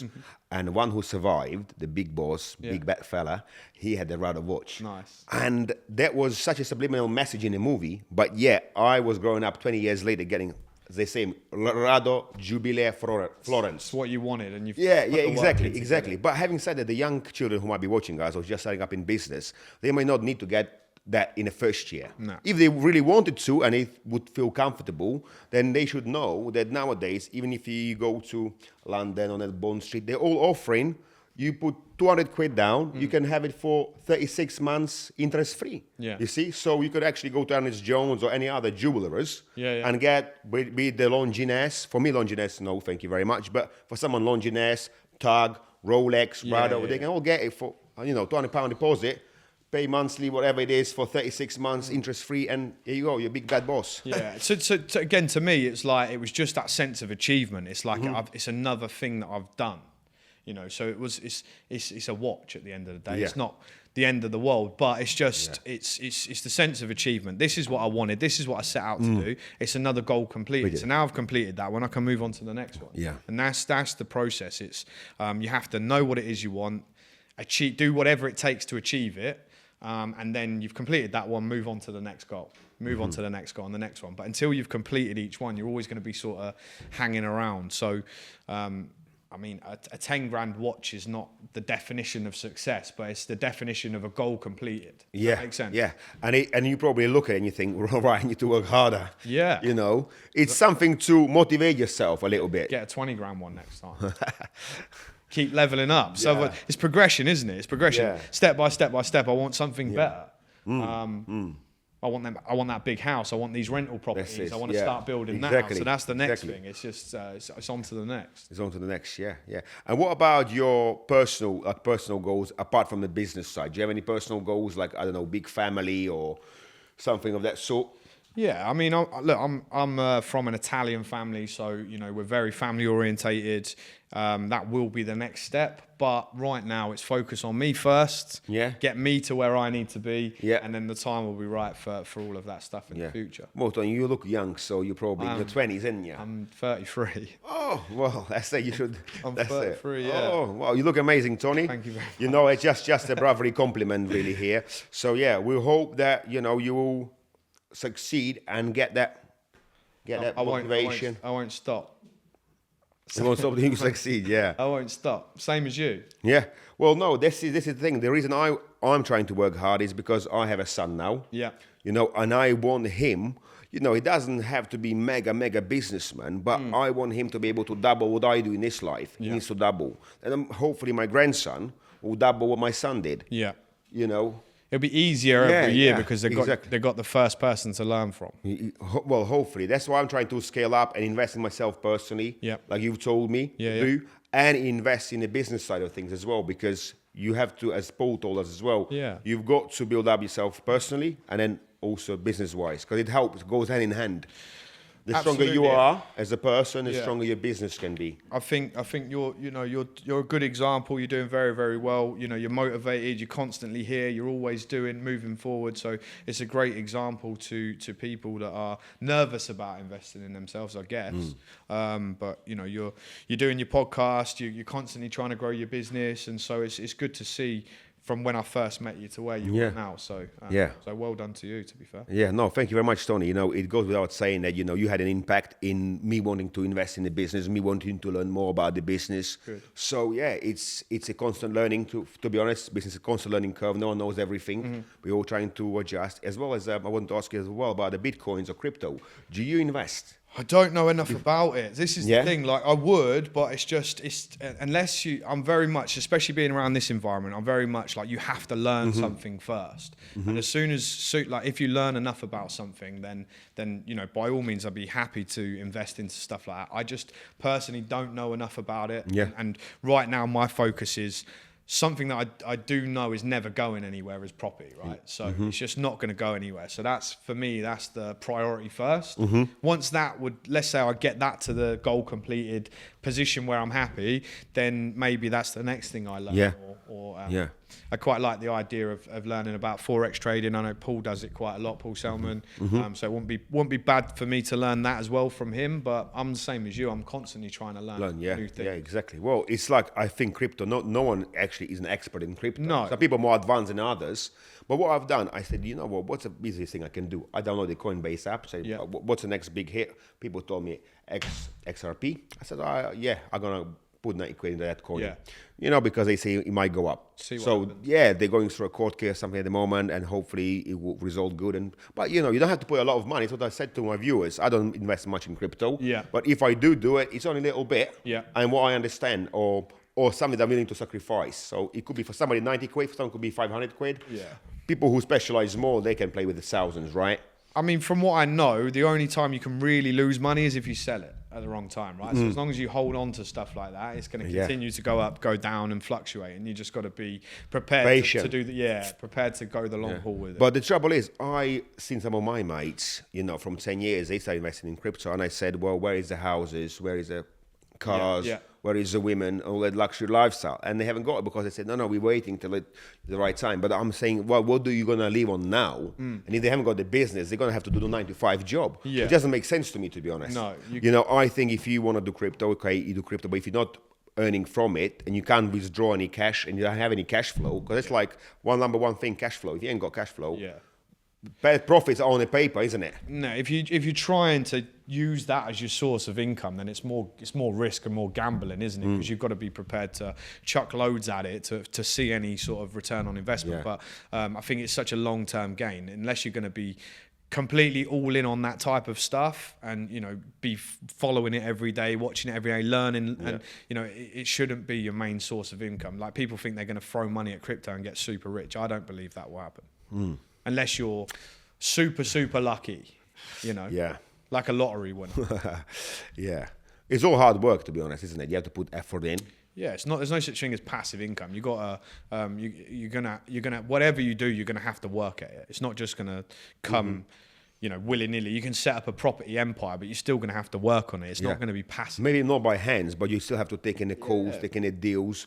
and the one who survived, the big boss, big bad fella, he had the Rado watch. Nice. And that was such a subliminal message in the movie. But yet, I was growing up 20 years later, getting the same Rado Jubilee Florence. It's what you wanted, and you've exactly. But having said that, the young children who might be watching us or just starting up in business, they may not need to get that in the first year. No. If they really wanted to and they would feel comfortable, then they should know that nowadays, even if you go to London on that Bond Street, they're all offering, you put 200 quid down, you can have it for 36 months interest free. Yeah. You see? So you could actually go to Ernest Jones or any other jewelers and get, be it the Longines. For me, Longines, no, thank you very much. But for someone, Longines, Tag, Rolex, Rado, they can all get it for, £200 deposit, pay monthly, whatever it is, for 36 months interest free, and here you go, you're a big bad boss. Yeah. So again, to me, it's like, it was just that sense of achievement. It's like, it's another thing that I've done. So it's a watch at the end of the day. It's not the end of the world, but it's just it's the sense of achievement. This is what I wanted. This is what I set out to do. It's another goal completed. So now I've completed that one, I can move on to the next one. Yeah. And that's the process. It's you have to know what it is you want, do whatever it takes to achieve it, and then you've completed that one. Move on to the next goal. Move on to the next goal and the next one. But until you've completed each one, you're always going to be sort of hanging around. So. I mean, a 10 grand watch is not the definition of success, but it's the definition of a goal completed. Does that make sense? Yeah. And you probably look at it and you think, right, I need to work harder. Yeah. It's something to motivate yourself a little bit. Get a 20 grand one next time. Keep leveling up. So it's progression, isn't it? It's progression. Yeah. Step by step by step. I want something better. I I want that big house. I want these rental properties. I want to start building that house. So that's the next thing. It's just it's on to the next. It's on to the next. Yeah. And what about your personal goals apart from the business side? Do you have any personal goals, like, I don't know, big family or something of that sort? Yeah, I mean, I'm from an Italian family, so we're very family orientated. That will be the next step, but right now it's focus on me first. Yeah. Get me to where I need to be. Yeah. And then the time will be right for all of that stuff in the future. Well, Tony, you look young, so you're probably in your 20s, isn't you? I'm 33. Oh, well, that's it. You should. I'm that's 33. It. Yeah. Oh, well, you look amazing, Tony. Thank you very much. It's just a brotherly compliment, really, here. So yeah, we hope that you will succeed and get that motivation. I won't stop. You won't stop until you succeed. Yeah. I won't stop. Same as you. Yeah. Well, no, this is the thing. The reason I'm trying to work hard is because I have a son now. Yeah. And I want him. He doesn't have to be mega businessman, but I want him to be able to double what I do in this life. He needs to double, and hopefully my grandson will double what my son did. Yeah. It'll be easier every year because they got the first person to learn from. Well, hopefully. That's why I'm trying to scale up and invest in myself personally, like you've told me to do, and invest in the business side of things as well, because you have to, as Paul told us as well, you've got to build up yourself personally and then also business-wise, because it helps, it goes hand in hand. The stronger you are as a person, the stronger your business can be. I think you're a good example. You're doing very, very well. You're motivated. You're constantly here. You're always moving forward. So it's a great example to people that are nervous about investing in themselves, I guess. But you're doing your podcast. You're constantly trying to grow your business, and so it's good to see from when I first met you to where you are now. So so well done to you, to be fair. Yeah, no, thank you very much, Tony. It goes without saying that, you had an impact in me wanting to invest in the business, me wanting to learn more about the business. Good. So yeah, it's a constant learning, to be honest. Business is a constant learning curve. No one knows everything. We're all trying to adjust. As well as I want to ask you as well about the Bitcoins or crypto. Do you invest? I don't know enough about it. This is the thing. Like, I would, but it's unless I'm very much, especially being around this environment, I'm very much like, you have to learn something first. And as soon as, if you learn enough about something, then by all means, I'd be happy to invest into stuff like that. I just personally don't know enough about it. Yeah. And right now, my focus is something that I do know is never going anywhere is property, right? So it's just not going to go anywhere. So for me, that's the priority first. Once let's say I get that to the goal completed position where I'm happy, then maybe that's the next thing I learn. I quite like the idea of learning about Forex trading. I know Paul does it quite a lot, Paul Selman. So it wouldn't be bad for me to learn that as well from him, but I'm the same as you. I'm constantly trying to learn new things. Yeah, exactly. Well, it's like, I think crypto, no one actually is an expert in crypto. No. Some people are more advanced than others. But what I've done, I said, what's the easiest thing I can do? I downloaded the Coinbase app, said, what's the next big hit? People told me XRP. I said, I'm going to put 90 quid into that coin. Because they say it might go up. They're going through a court case, something at the moment, and hopefully it will result good. But you don't have to put a lot of money. It's what I said to my viewers. I don't invest much in crypto. But if I do it, it's only a little bit. And what I understand, or something that I'm willing to sacrifice. So it could be for somebody 90 quid, for someone could be 500 quid. People who specialize more, they can play with the thousands, right? I mean, from what I know, the only time you can really lose money is if you sell it at the wrong time, right? So as long as you hold on to stuff like that, it's going to continue to go up, go down, and fluctuate. And you just got to be prepared to do prepared to go the long haul with it. But the trouble is, I seen some of my mates, from 10 years, they started investing in crypto, and I said, well, where is the houses? Where is the cars? Where is the women, all that luxury lifestyle? And they haven't got it because they said, no, we're waiting till the right time. But I'm saying, well, what are you going to live on now? And if they haven't got the business, they're going to have to do the 9-to-5 job. It doesn't make sense to me, to be honest. No. I think if you want to do crypto, okay, you do crypto, but if you're not earning from it and you can't withdraw any cash and you don't have any cash flow, because it's like number one thing, cash flow. If you ain't got cash flow, bad profits are on the paper, isn't it? No, if you're trying to use that as your source of income, then it's more risk and more gambling, isn't it? Because you've got to be prepared to chuck loads at it to see any sort of return on investment. But I think it's such a long-term gain, unless you're going to be completely all in on that type of stuff and be following it every day, watching it every day, learning, and it shouldn't be your main source of income. Like, people think they're going to throw money at crypto and get super rich. I don't believe that will happen. Unless you're super lucky, you know. Yeah. Like a lottery winner. Yeah. It's all hard work, to be honest, isn't it? You have to put effort in. Yeah, it's not. There's no such thing as passive income. You got to, you're gonna whatever you do, you're gonna have to work at it. It's not just gonna come, you know, willy nilly. You can set up a property empire, but you're still gonna have to work on it. It's not gonna be passive. Maybe not by hands, but you still have to take in the calls, take in the deals,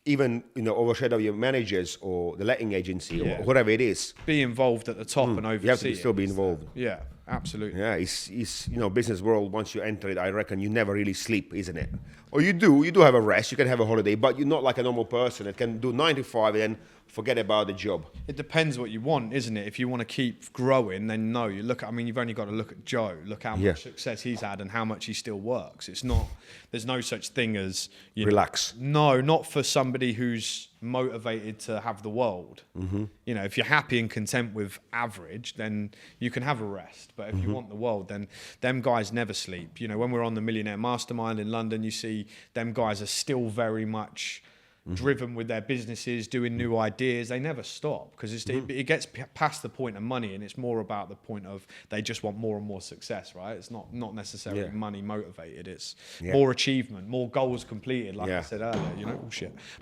even, you know, overshadow your managers or the letting agency or whatever it is. Be involved at the top and oversee. You have to still be involved. Yeah, absolutely. Yeah, it's you know, business world, once you enter it, I reckon you never really sleep, isn't it? Or you do have a rest, you can have a holiday, but you're not like a normal person that can do 9 to 5 and then forget about the job. It depends what you want, isn't it? If you want to keep growing, then no. You look at, I mean, you've only got to look at Joe. Look how much success he's had and how much he still works. It's not. There's no such thing as relax. No, not for somebody who's motivated to have the world. You know, if you're happy and content with average, then you can have a rest. But if you want the world, then them guys never sleep. You know, when we're on the Millionaire Mastermind in London, you see them guys are still very much driven with their businesses, doing new ideas. They never stop because it gets past the point of money, and it's more about the point of they just want more and more success, right? It's not necessarily money motivated. It's more achievement, more goals completed, like I said earlier. You know,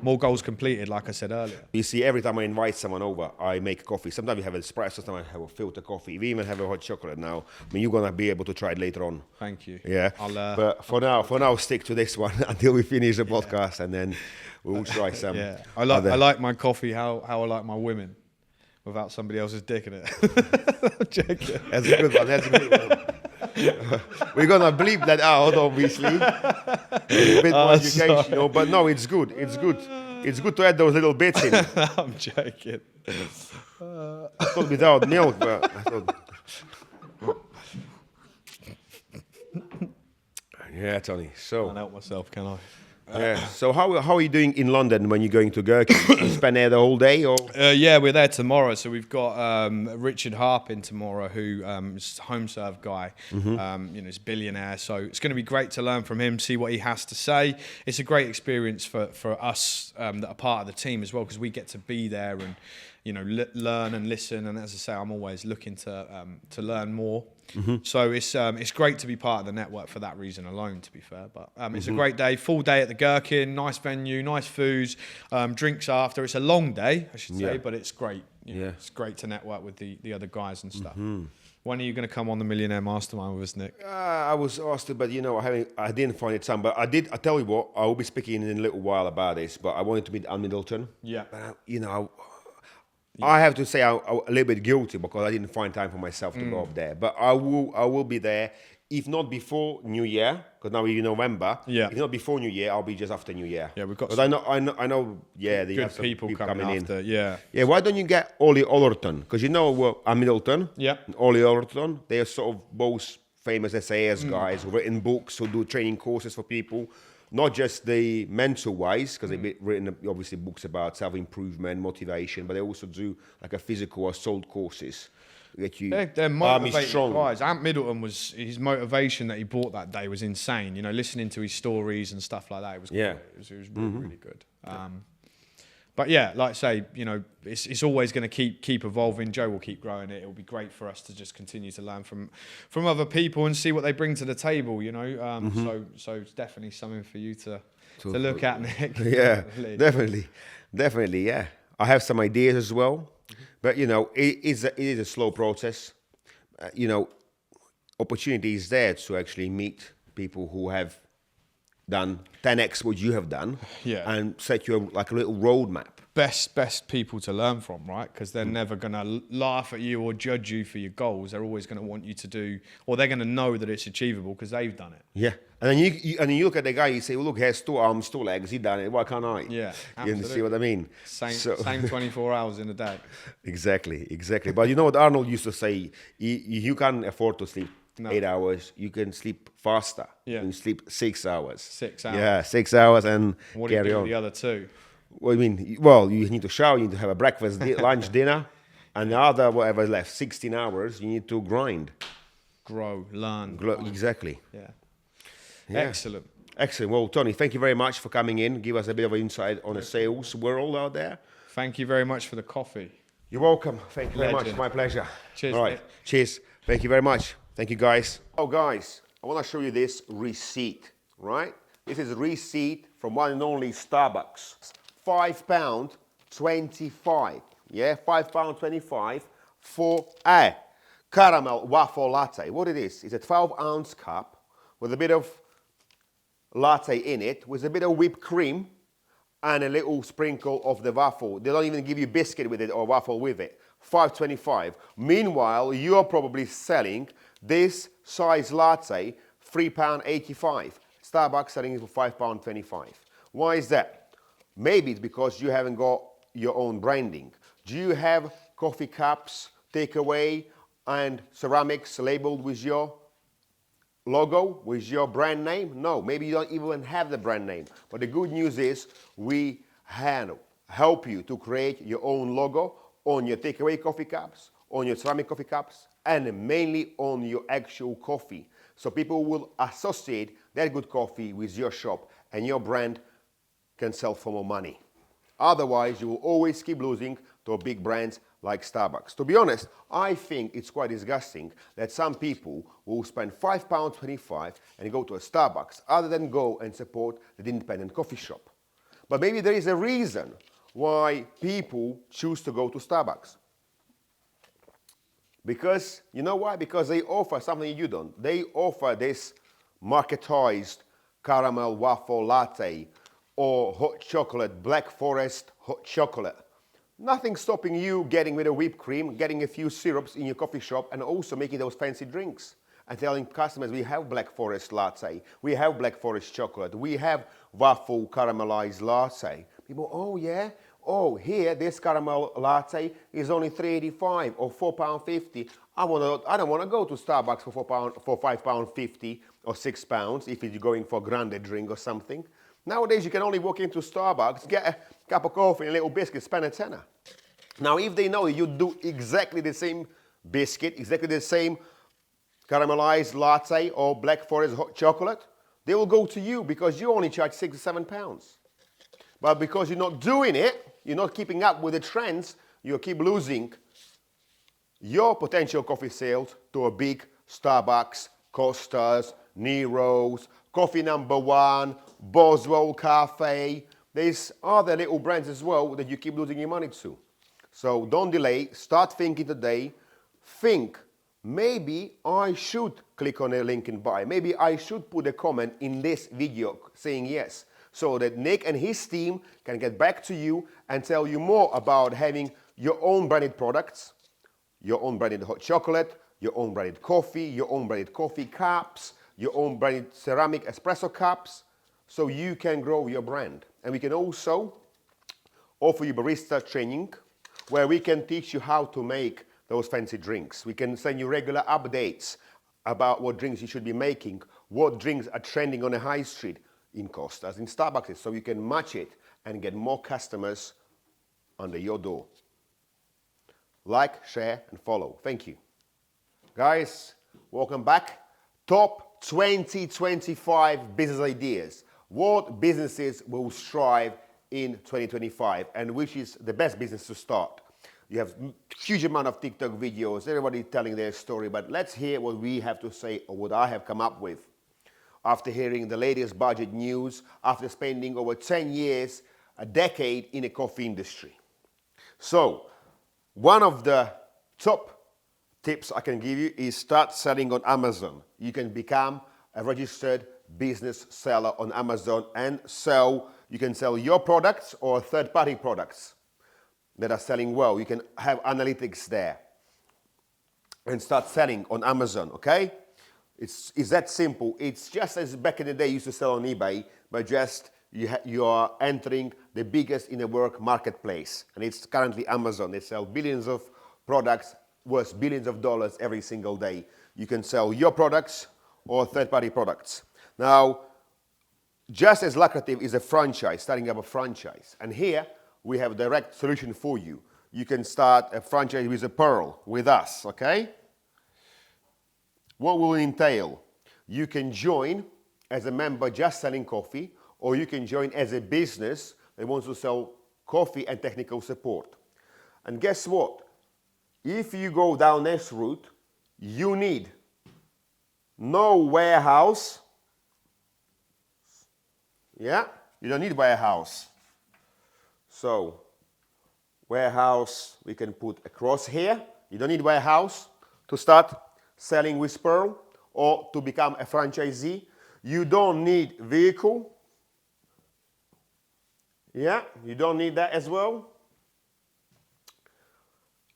more goals completed, like I said earlier. You see, every time I invite someone over, I make coffee. Sometimes we have an espresso, sometimes I have a filter coffee. We even have a hot chocolate now. I mean, you're gonna be able to try it later on. Thank you. Yeah. But for now, stick to this one until we finish the podcast, and then we'll try some. Yeah, I like my coffee how I like my women, without somebody else's dick in it. I'm joking. That's a good one. That's a good one. We're gonna bleep that out, obviously. A bit more educational, but no, it's good. It's good. It's good to add those little bits in. I'm joking. I thought without milk, but I thought. Yeah, Tony. So I can't help myself, can I? Yeah. So how are you doing in London when you're going to Gherkin? You spend there the whole day, or? Yeah, we're there tomorrow. So we've got Richard Harpin tomorrow, who is a home serve guy. You know, he's a billionaire. So it's going to be great to learn from him, see what he has to say. It's a great experience for us that are part of the team as well, because we get to be there and, you know, learn and listen. And as I say, I'm always looking to learn more. So it's great to be part of the network for that reason alone, to be fair. But it's a great day, full day at the Gherkin, nice venue, nice foods, drinks after. It's a long day, I should say, but it's great. You know, it's great to network with the other guys and stuff. When are you going to come on the Millionaire Mastermind with us, Nick? I was asked to, but you know, I didn't find it time. But I tell you what, I will be speaking in a little while about this. But I wanted to meet Anne Middleton. Yeah. But you know, I have to say I'm a little bit guilty because I didn't find time for myself to go up there. But I will be there, if not before New Year, because now we're in November. Yeah. If not before New Year, I'll be just after New Year. Yeah, we've got. Because I know. Yeah, they have some people coming after, in. Yeah. Yeah. Why don't you get Ollie Ollerton? Because you know Anne Middleton. Yeah. And Ollie Ollerton. They are sort of both famous SAS guys who've written books, who do training courses for people. Not just the mental wise, because they've written obviously books about self-improvement, motivation, but they also do like a physical or sold courses. They're motivated guys. Ant Middleton his motivation that he brought that day was insane. You know, listening to his stories and stuff like that, it was cool. It was really good. But yeah, like I say, you know, it's always going to keep evolving. Joe will keep growing it. It'll be great for us to just continue to learn from other people and see what they bring to the table. You know, so it's definitely something for you to look at, Nick. Yeah, definitely. Yeah, I have some ideas as well, but you know, it is a slow process. You know, opportunity is there to actually meet people who have done 10x what you have done, and set you like a little roadmap. Best people to learn from, right? Because they're never gonna laugh at you or judge you for your goals. They're always gonna want you to do, or they're gonna know that it's achievable because they've done it. Yeah, and then you look at the guy, you say, well, look, he has 2 arms, 2 legs, he done it. Why can't I? Yeah, absolutely. You see what I mean? Same 24 hours in a day. Exactly. But you know what Arnold used to say? You can't afford to sleep 8 hours. You can sleep faster. Yeah. You can sleep 6 hours. 6 hours. Yeah, 6 hours and what carry on. What do you do with the other 2? Well, I mean, well, you need to shower, you need to have a breakfast, lunch, dinner, and the other, whatever left, 16 hours, you need to grind. Grow, learn. Exactly. Yeah. Excellent. Well, Tony, thank you very much for coming in. Give us a bit of insight on the sales world out there. Thank you very much for the coffee. You're welcome. Thank you very much. Legend. My pleasure. Cheers, All right. mate. Cheers. Thank you very much. Thank you, guys. Oh, guys, I want to show you this receipt, right? This is a receipt from one and only Starbucks. £5.25. Yeah, £5.25 for a caramel waffle latte. What it is, it's a 12-ounce cup with a bit of latte in it, with a bit of whipped cream and a little sprinkle of the waffle. They don't even give you biscuit with it or waffle with it. £5.25. Meanwhile, you're probably selling this size latte £3.85. Starbucks selling it for £5.25. Why is that? Maybe it's because you haven't got your own branding. Do you have coffee cups, takeaway, and ceramics labeled with your logo, with your brand name? No, maybe you don't even have the brand name. But the good news is we help you to create your own logo on your takeaway coffee cups, on your ceramic coffee cups, and mainly on your actual coffee. So people will associate that good coffee with your shop, and your brand can sell for more money. Otherwise, you will always keep losing to big brands like Starbucks. To be honest, I think it's quite disgusting that some people will spend £5.25 and go to a Starbucks other than go and support the independent coffee shop. But maybe there is a reason why people choose to go to Starbucks. Because, you know why? Because they offer something you don't. They offer this marketized caramel waffle latte or hot chocolate, Black Forest hot chocolate. Nothing stopping you getting rid of whipped cream, getting a few syrups in your coffee shop, and also making those fancy drinks. And telling customers, we have Black Forest latte, we have Black Forest chocolate, we have waffle caramelized latte. People, oh yeah? Oh, here, this caramel latte is only £3.85 or £4.50. I don't want to go to Starbucks for £5.50 or £6 if you're going for a grande drink or something. Nowadays, you can only walk into Starbucks, get a cup of coffee and a little biscuit, spend a tenner. Now, if they know you do exactly the same biscuit, exactly the same caramelized latte or Black Forest hot chocolate, they will go to you because you only charge £6 or £7. But because you're not doing it, you're not keeping up with the trends, you keep losing your potential coffee sales to a big Starbucks, Costa's, Nero's, Coffee Number One, Boswell Cafe. There's other little brands as well that you keep losing your money to. So don't delay, start thinking today. Think, maybe I should click on a link and buy. Maybe I should put a comment in this video saying yes, so that Nick and his team can get back to you and tell you more about having your own branded products, your own branded hot chocolate, your own branded coffee, your own branded coffee cups, your own branded ceramic espresso cups, so you can grow your brand. And we can also offer you barista training, where we can teach you how to make those fancy drinks. We can send you regular updates about what drinks you should be making, what drinks are trending on the high street in Costa's, in Starbucks, so you can match it and get more customers under your door. Like, share, and follow. Thank you. Guys, welcome back. Top 2025 business ideas. What businesses will strive in 2025 and which is the best business to start? You have huge amount of TikTok videos, everybody telling their story, but let's hear what we have to say or what I have come up with. After hearing the latest budget news, after spending over 10 years, a decade in the coffee industry. So, one of the top tips I can give you is start selling on Amazon. You can become a registered business seller on Amazon and you can sell your products or third-party products that are selling well. You can have analytics there and start selling on Amazon, okay? It's that simple. It's just as back in the day you used to sell on eBay, but just you are entering the biggest in the world marketplace, and it's currently Amazon. They sell billions of products worth billions of dollars every single day. You can sell your products or third-party products. Now, just as lucrative is a franchise, starting up a franchise. And here we have a direct solution for you. You can start a franchise with a Pearl with us, okay? What will it entail? You can join as a member just selling coffee, or you can join as a business that wants to sell coffee and technical support. And guess what? If you go down this route, you need no warehouse. Yeah, you don't need warehouse. So warehouse we can put across here. You don't need warehouse to start selling with Pearl or to become a franchisee. You don't need vehicle. Yeah, you don't need that as well.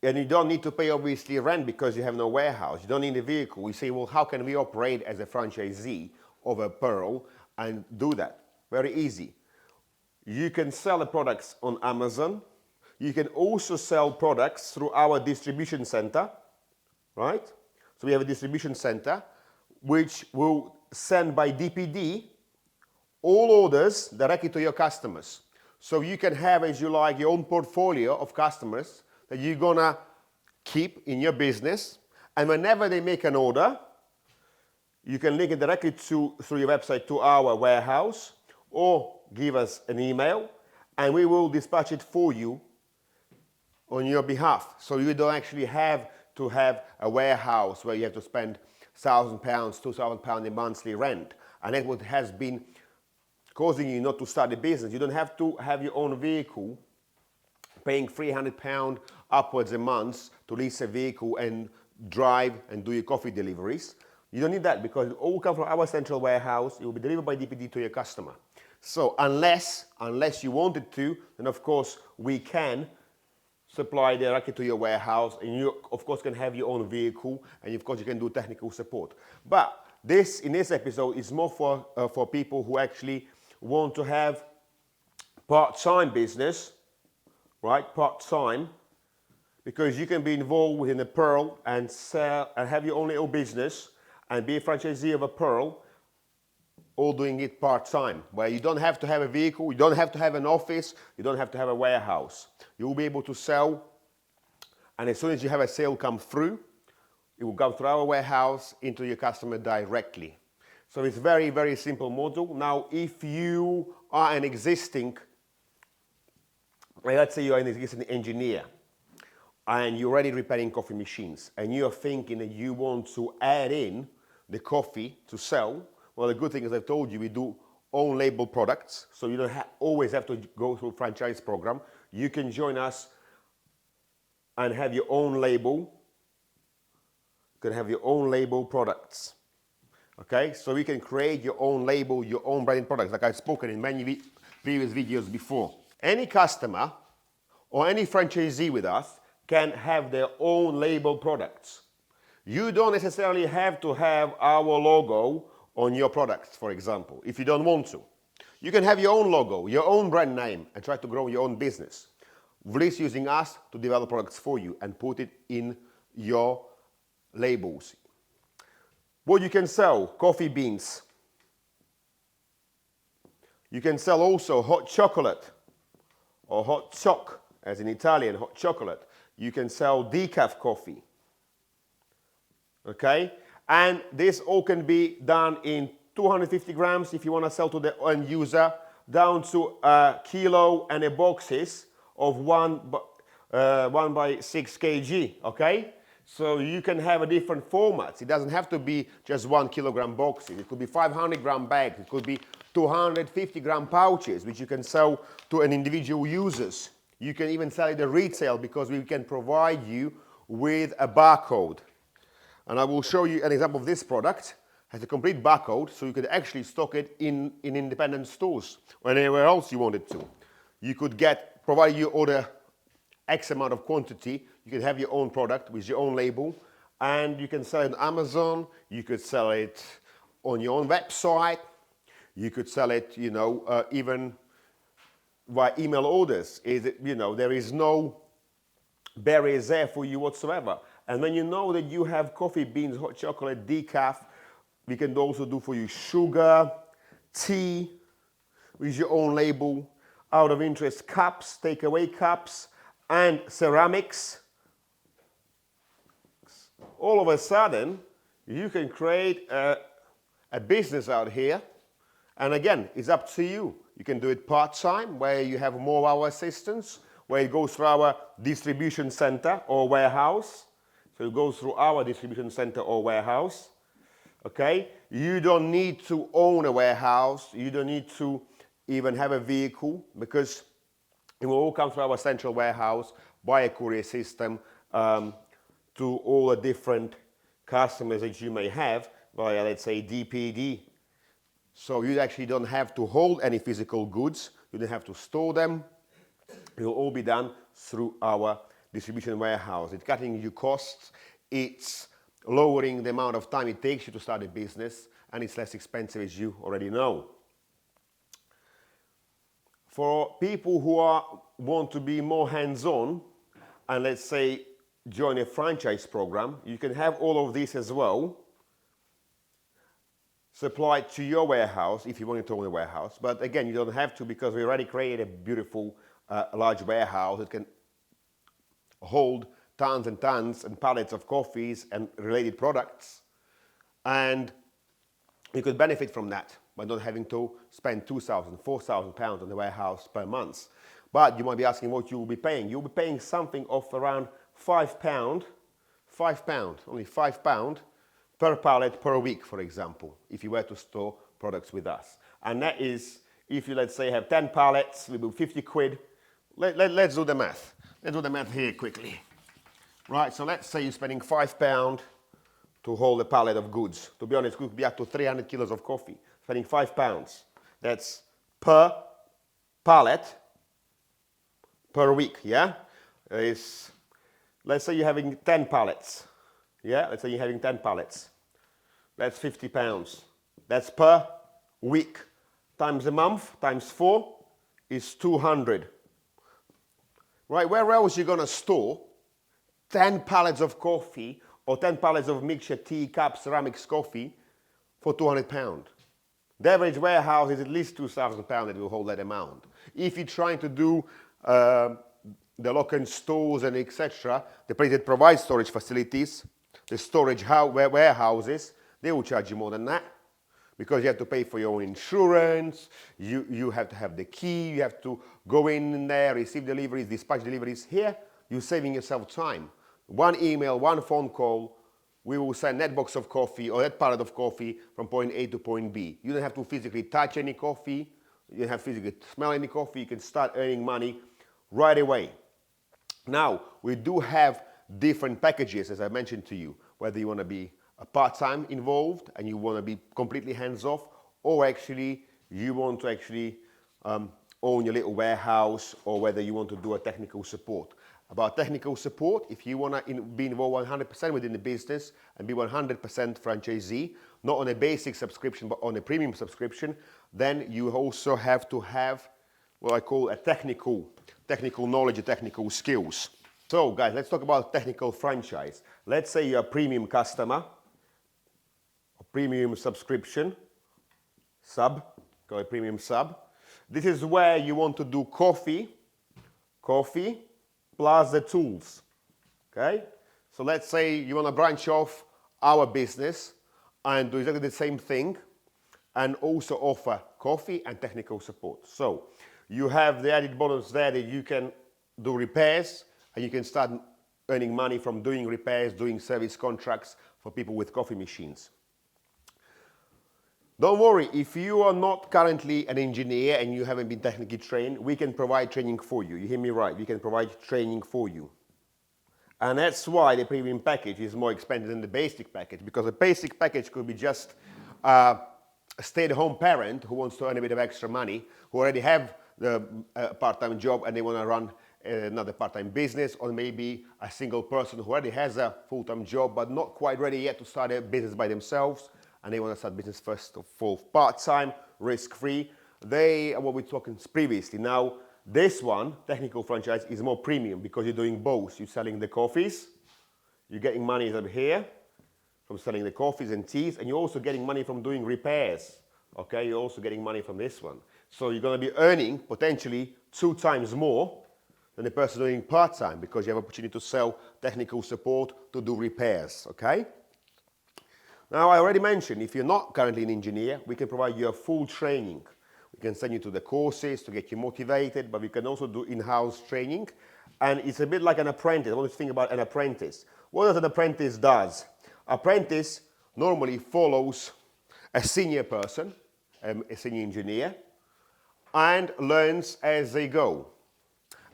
And you don't need to pay obviously rent because you have no warehouse. You don't need a vehicle. You say, well, how can we operate as a franchisee of a Pearl and do that? Very easy. You can sell the products on Amazon. You can also sell products through our distribution center, right? So we have a distribution center which will send by DPD all orders directly to your customers. So you can have, as you like, your own portfolio of customers that you're gonna keep in your business. And whenever they make an order, you can link it directly through your website to our warehouse or give us an email and we will dispatch it for you on your behalf. So you don't actually have to have a warehouse where you have to spend £1,000, £2,000 in monthly rent. And that's what has been causing you not to start a business. You don't have to have your own vehicle paying £300 upwards a month to lease a vehicle and drive and do your coffee deliveries. You don't need that because it all comes from our central warehouse. It will be delivered by DPD to your customer. So unless you wanted to, then of course we can supply directly to your warehouse and you of course can have your own vehicle and of course you can do technical support. But in this episode is more for people who actually want to have part-time business, right? Part-time, because you can be involved within a Pearl and sell and have your own little business and be a franchisee of a Pearl, all doing it part-time, where you don't have to have a vehicle, you don't have to have an office, you don't have to have a warehouse. You'll be able to sell, and as soon as you have a sale come through, it will come through our warehouse into your customer directly. So it's very, very simple model. Now, if you are an existing, let's say you're an existing engineer, and you're already repairing coffee machines, and you're thinking that you want to add in the coffee to sell, well, the good thing is I've told you we do own label products, so you don't always have to go through a franchise program. You can join us and have your own label. You can have your own label products. Okay, so you can create your own label, your own branded products, like I've spoken in many previous videos before. Any customer or any franchisee with us can have their own label products. You don't necessarily have to have our logo on your products, for example, if you don't want to. You can have your own logo, your own brand name, and try to grow your own business. Please using us to develop products for you and put it in your labels. What you can sell, coffee beans. You can sell also hot chocolate or hot choc, as in Italian, hot chocolate. You can sell decaf coffee. Okay? And this all can be done in 250 grams if you want to sell to the end user, down to a kilo and a boxes of 1 by 6 kg, okay? So you can have a different formats. It doesn't have to be just 1 kilogram boxes. It could be 500 gram bags. It could be 250 gram pouches, which you can sell to an individual users. You can even sell it at retail because we can provide you with a barcode. And I will show you an example of this product. It has a complete barcode, so you could actually stock it in independent stores or anywhere else you wanted to. You could provided you order X amount of quantity, you can have your own product with your own label, and you can sell it on Amazon, you could sell it on your own website, you could sell it, even via email orders. There is no barriers there for you whatsoever. And when you know that you have coffee beans, hot chocolate, decaf, we can also do for you sugar, tea, with your own label, out of interest cups, takeaway cups, and ceramics. All of a sudden, you can create a business out here. And again, it's up to you. You can do it part-time, where you have more of our assistants, where it goes through our distribution center or warehouse. So it goes through our distribution center or warehouse. Okay? You don't need to own a warehouse. You don't need to even have a vehicle, because it will all come through our central warehouse by a courier system to all the different customers that you may have via, let's say, DPD. So you actually don't have to hold any physical goods. You don't have to store them. It will all be done through our distribution warehouse. It's cutting you costs. It's lowering the amount of time it takes you to start a business, and it's less expensive, as you already know. For people who want to be more hands-on and, let's say, join a franchise program, you can have all of this as well supplied to your warehouse if you want to own a warehouse. But again, you don't have to, because we already created a beautiful large warehouse that can hold tons and tons and pallets of coffees and related products. And you could benefit from that by not having to spend £2,000, £4,000 on the warehouse per month. But you might be asking what you will be paying. You'll be paying something of around £5, only £5 per pallet per week, for example, if you were to store products with us. And that is, if you, let's say, have 10 pallets, we will 50 quid. Let's do the math. Let's do the math here quickly. Right, so let's say you're spending £5 to hold a pallet of goods. To be honest, it could be up to 300 kilos of coffee. Spending £5. That's per pallet per week, yeah? Let's say you're having 10 pallets. Yeah, let's say you're having 10 pallets. That's £50. That's per week. Times a month, times 4 is 200. Right, where else are you going to store 10 pallets of coffee or 10 pallets of mixture, tea, cups, ceramics, coffee for £200? The average warehouse is at least £2,000 that will hold that amount. If you're trying to do the local stores and etc., the place that provides storage facilities, the storage warehouses, they will charge you more than that, because you have to pay for your own insurance, you have to have the key, you have to go in there, receive deliveries, dispatch deliveries. Here, you're saving yourself time. One email, one phone call, we will send that box of coffee or that pallet of coffee from point A to point B. You don't have to physically touch any coffee, you don't have to physically smell any coffee, you can start earning money right away. Now, we do have different packages, as I mentioned to you, whether you want to be a part-time involved and you want to be completely hands-off, or actually you want to actually own your little warehouse, or whether you want to do a technical support. About technical support, if you want to be involved 100% within the business and be 100% franchisee, not on a basic subscription but on a premium subscription, then you also have to have what I call a technical knowledge and technical skills. So guys, let's talk about technical franchise. Let's say you're a premium customer, a premium subscription, call it premium sub. This is where you want to do coffee plus the tools, okay? So let's say you want to branch off our business and do exactly the same thing and also offer coffee and technical support. So you have the added bonus there that you can do repairs and you can start earning money from doing repairs, doing service contracts for people with coffee machines. Don't worry, if you are not currently an engineer and you haven't been technically trained, we can provide training for you. You hear me right, we can provide training for you. And that's why the premium package is more expensive than the basic package, because the basic package could be just a stay-at-home parent who wants to earn a bit of extra money, who already have the part-time job and they want to run another part-time business, or maybe a single person who already has a full-time job but not quite ready yet to start a business by themselves, and they want to start business first of all part-time, risk-free. They are what we talked previously. Now, this one, technical franchise, is more premium because you're doing both. You're selling the coffees, you're getting money over here from selling the coffees and teas, and you're also getting money from doing repairs. Okay, you're also getting money from this one. So you're going to be earning potentially 2 times more than the person doing part-time, because you have opportunity to sell technical support, to do repairs. Okay. Now, I already mentioned, if you're not currently an engineer, we can provide you a full training. We can send you to the courses to get you motivated, but we can also do in-house training. And it's a bit like an apprentice. I want you to think about an apprentice. What does an apprentice does? Apprentice normally follows a senior person, a senior engineer, and learns as they go.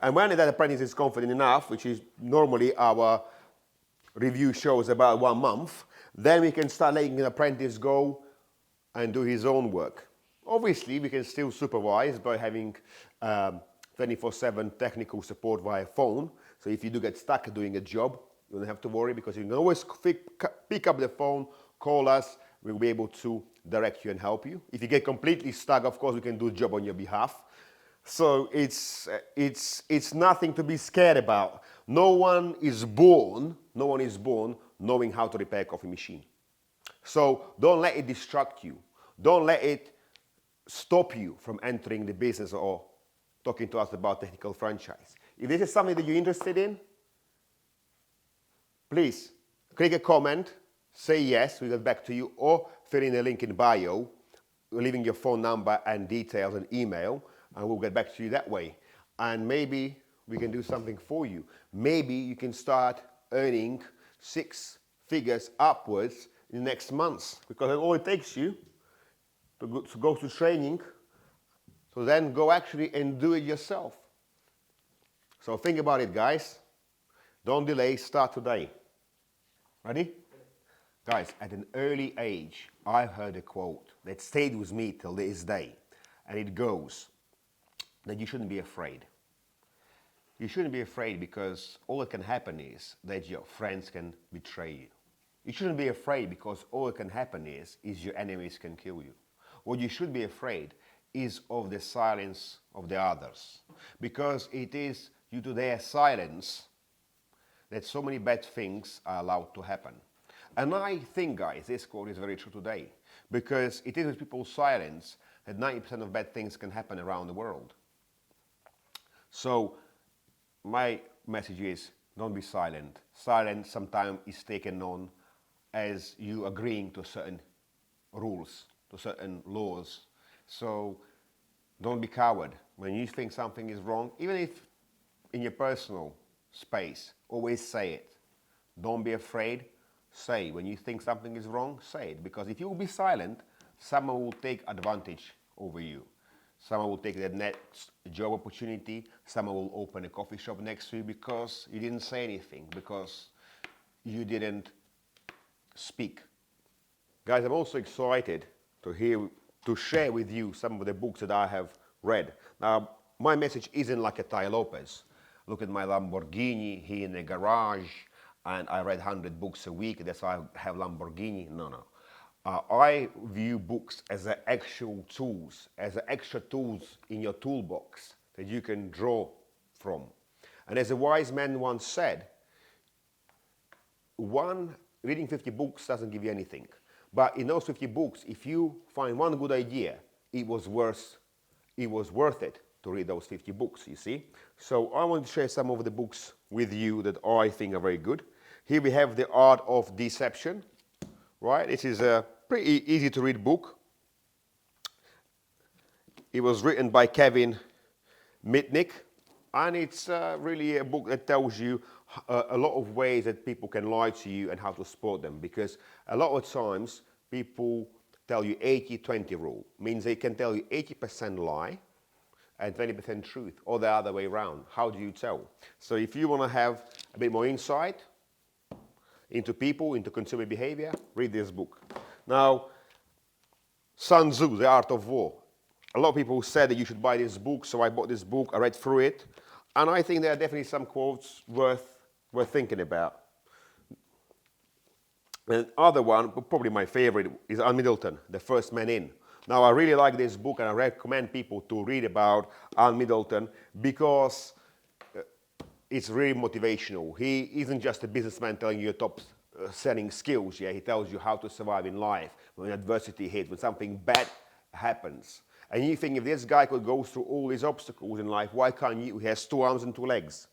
And when that apprentice is confident enough, which is normally our review shows about 1 month, then we can start letting an apprentice go and do his own work. Obviously, we can still supervise by having 24/7 technical support via phone. So if you do get stuck doing a job, you don't have to worry, because you can always pick up the phone, call us, we'll be able to direct you and help you. If you get completely stuck, of course, we can do a job on your behalf. So it's nothing to be scared about. No one is born knowing how to repair a coffee machine. So don't let it distract you. Don't let it stop you from entering the business or talking to us about technical franchise. If this is something that you're interested in, please click a comment, say yes, we'll get back to you, or fill in the link in bio, leaving your phone number and details and email, and we'll get back to you that way. And maybe we can do something for you. Maybe you can start earning 6 figures upwards in the next months, because all it takes you to go to training, so then go actually and do it yourself. So think about it, guys. Don't delay, start today. Ready? Guys, at an early age, I heard a quote that stayed with me till this day, and it goes that you shouldn't be afraid. You shouldn't be afraid, because all that can happen is that your friends can betray you. You shouldn't be afraid, because all that can happen is your enemies can kill you. What you should be afraid is of the silence of the others, because it is due to their silence that so many bad things are allowed to happen. And I think, guys, this quote is very true today, because it is with people's silence that 90% of bad things can happen around the world. So my message is, don't be silent. Silence sometimes is taken on as you agreeing to certain rules, to certain laws. So don't be coward. When you think something is wrong, even if in your personal space, always say it. Don't be afraid. Say, when you think something is wrong, say it. Because if you will be silent, someone will take advantage over you. Someone will take the next job opportunity. Someone will open a coffee shop next to you because you didn't say anything, because you didn't speak. Guys, I'm also excited to share with you some of the books that I have read. Now, my message isn't like a Tai Lopez. Look at my Lamborghini here in the garage, and I read 100 books a week, that's why I have Lamborghini. No. I view books as actual tools, as extra tools in your toolbox that you can draw from. And as a wise man once said, reading 50 books doesn't give you anything. But in those 50 books, if you find one good idea, it was worth it to read those 50 books, you see. So I want to share some of the books with you that I think are very good. Here we have The Art of Deception, right? This is a pretty easy to read book. It was written by Kevin Mitnick, and it's really a book that tells you a lot of ways that people can lie to you and how to spot them, because a lot of times people tell you 80-20 rule, means they can tell you 80% lie and 20% truth, or the other way around. How do you tell? So if you want to have a bit more insight into people, into consumer behavior, read this book. Now, Sun Tzu, The Art of War. A lot of people said that you should buy this book, so I bought this book, I read through it, and I think there are definitely some quotes worth thinking about. And other one, probably my favorite, is Ann Middleton, The First Man In. Now, I really like this book, and I recommend people to read about Ann Middleton, because it's really motivational. He isn't just a businessman telling you your top selling skills. Yeah, he tells you how to survive in life when adversity hits, when something bad happens. And you think, if this guy could go through all these obstacles in life, why can't you? He has 2 arms and 2 legs.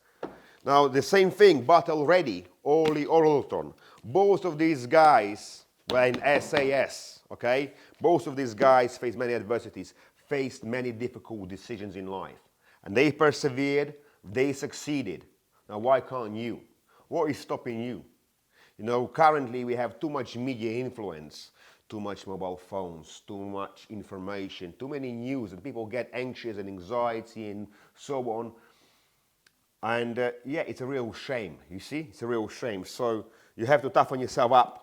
Now, the same thing, Battle Ready, Ollie Orlton. Both of these guys were in SAS, okay? Both of these guys faced many adversities. faced many difficult decisions in life. And they persevered, they succeeded. Now, why can't you? What is stopping you? You know, currently we have too much media influence, too much mobile phones, too much information, too many news, and people get anxious and anxiety and so on. And yeah, it's a real shame, you see? It's a real shame. So you have to toughen yourself up.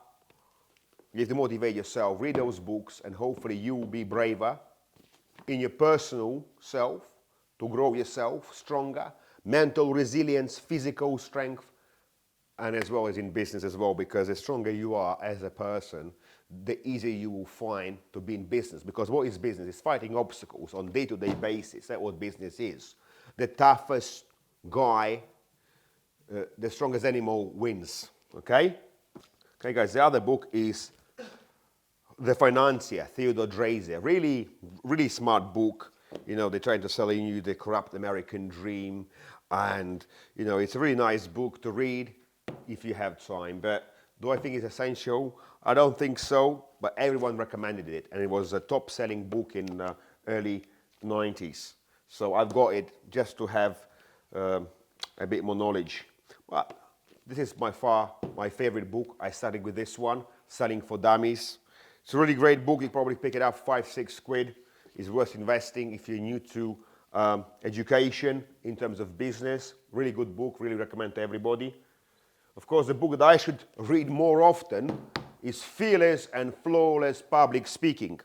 You have to motivate yourself, read those books, and hopefully you will be braver in your personal self to grow yourself stronger, mental resilience, physical strength, and as well as in business as well, because the stronger you are as a person, the easier you will find to be in business. Because what is business? It's fighting obstacles on a day-to-day basis. That's what business is. The toughest guy, the strongest animal wins. Okay? Okay, guys, the other book is The Financier, Theodore Dreiser. Really, really smart book. You know, they're trying to sell you the corrupt American dream. And, you know, it's a really nice book to read if you have time. But do I think it's essential? I don't think so, but everyone recommended it. And it was a top-selling book in early 90s. So I've got it just to have a bit more knowledge. But this is by far my favorite book. I started with this one, Selling for Dummies. It's a really great book. You probably pick it up 5-6 quid. It's worth investing if you're new to education in terms of business. Really good book, really recommend to everybody. Of course, the book that I should read more often is Fearless and Flawless Public Speaking.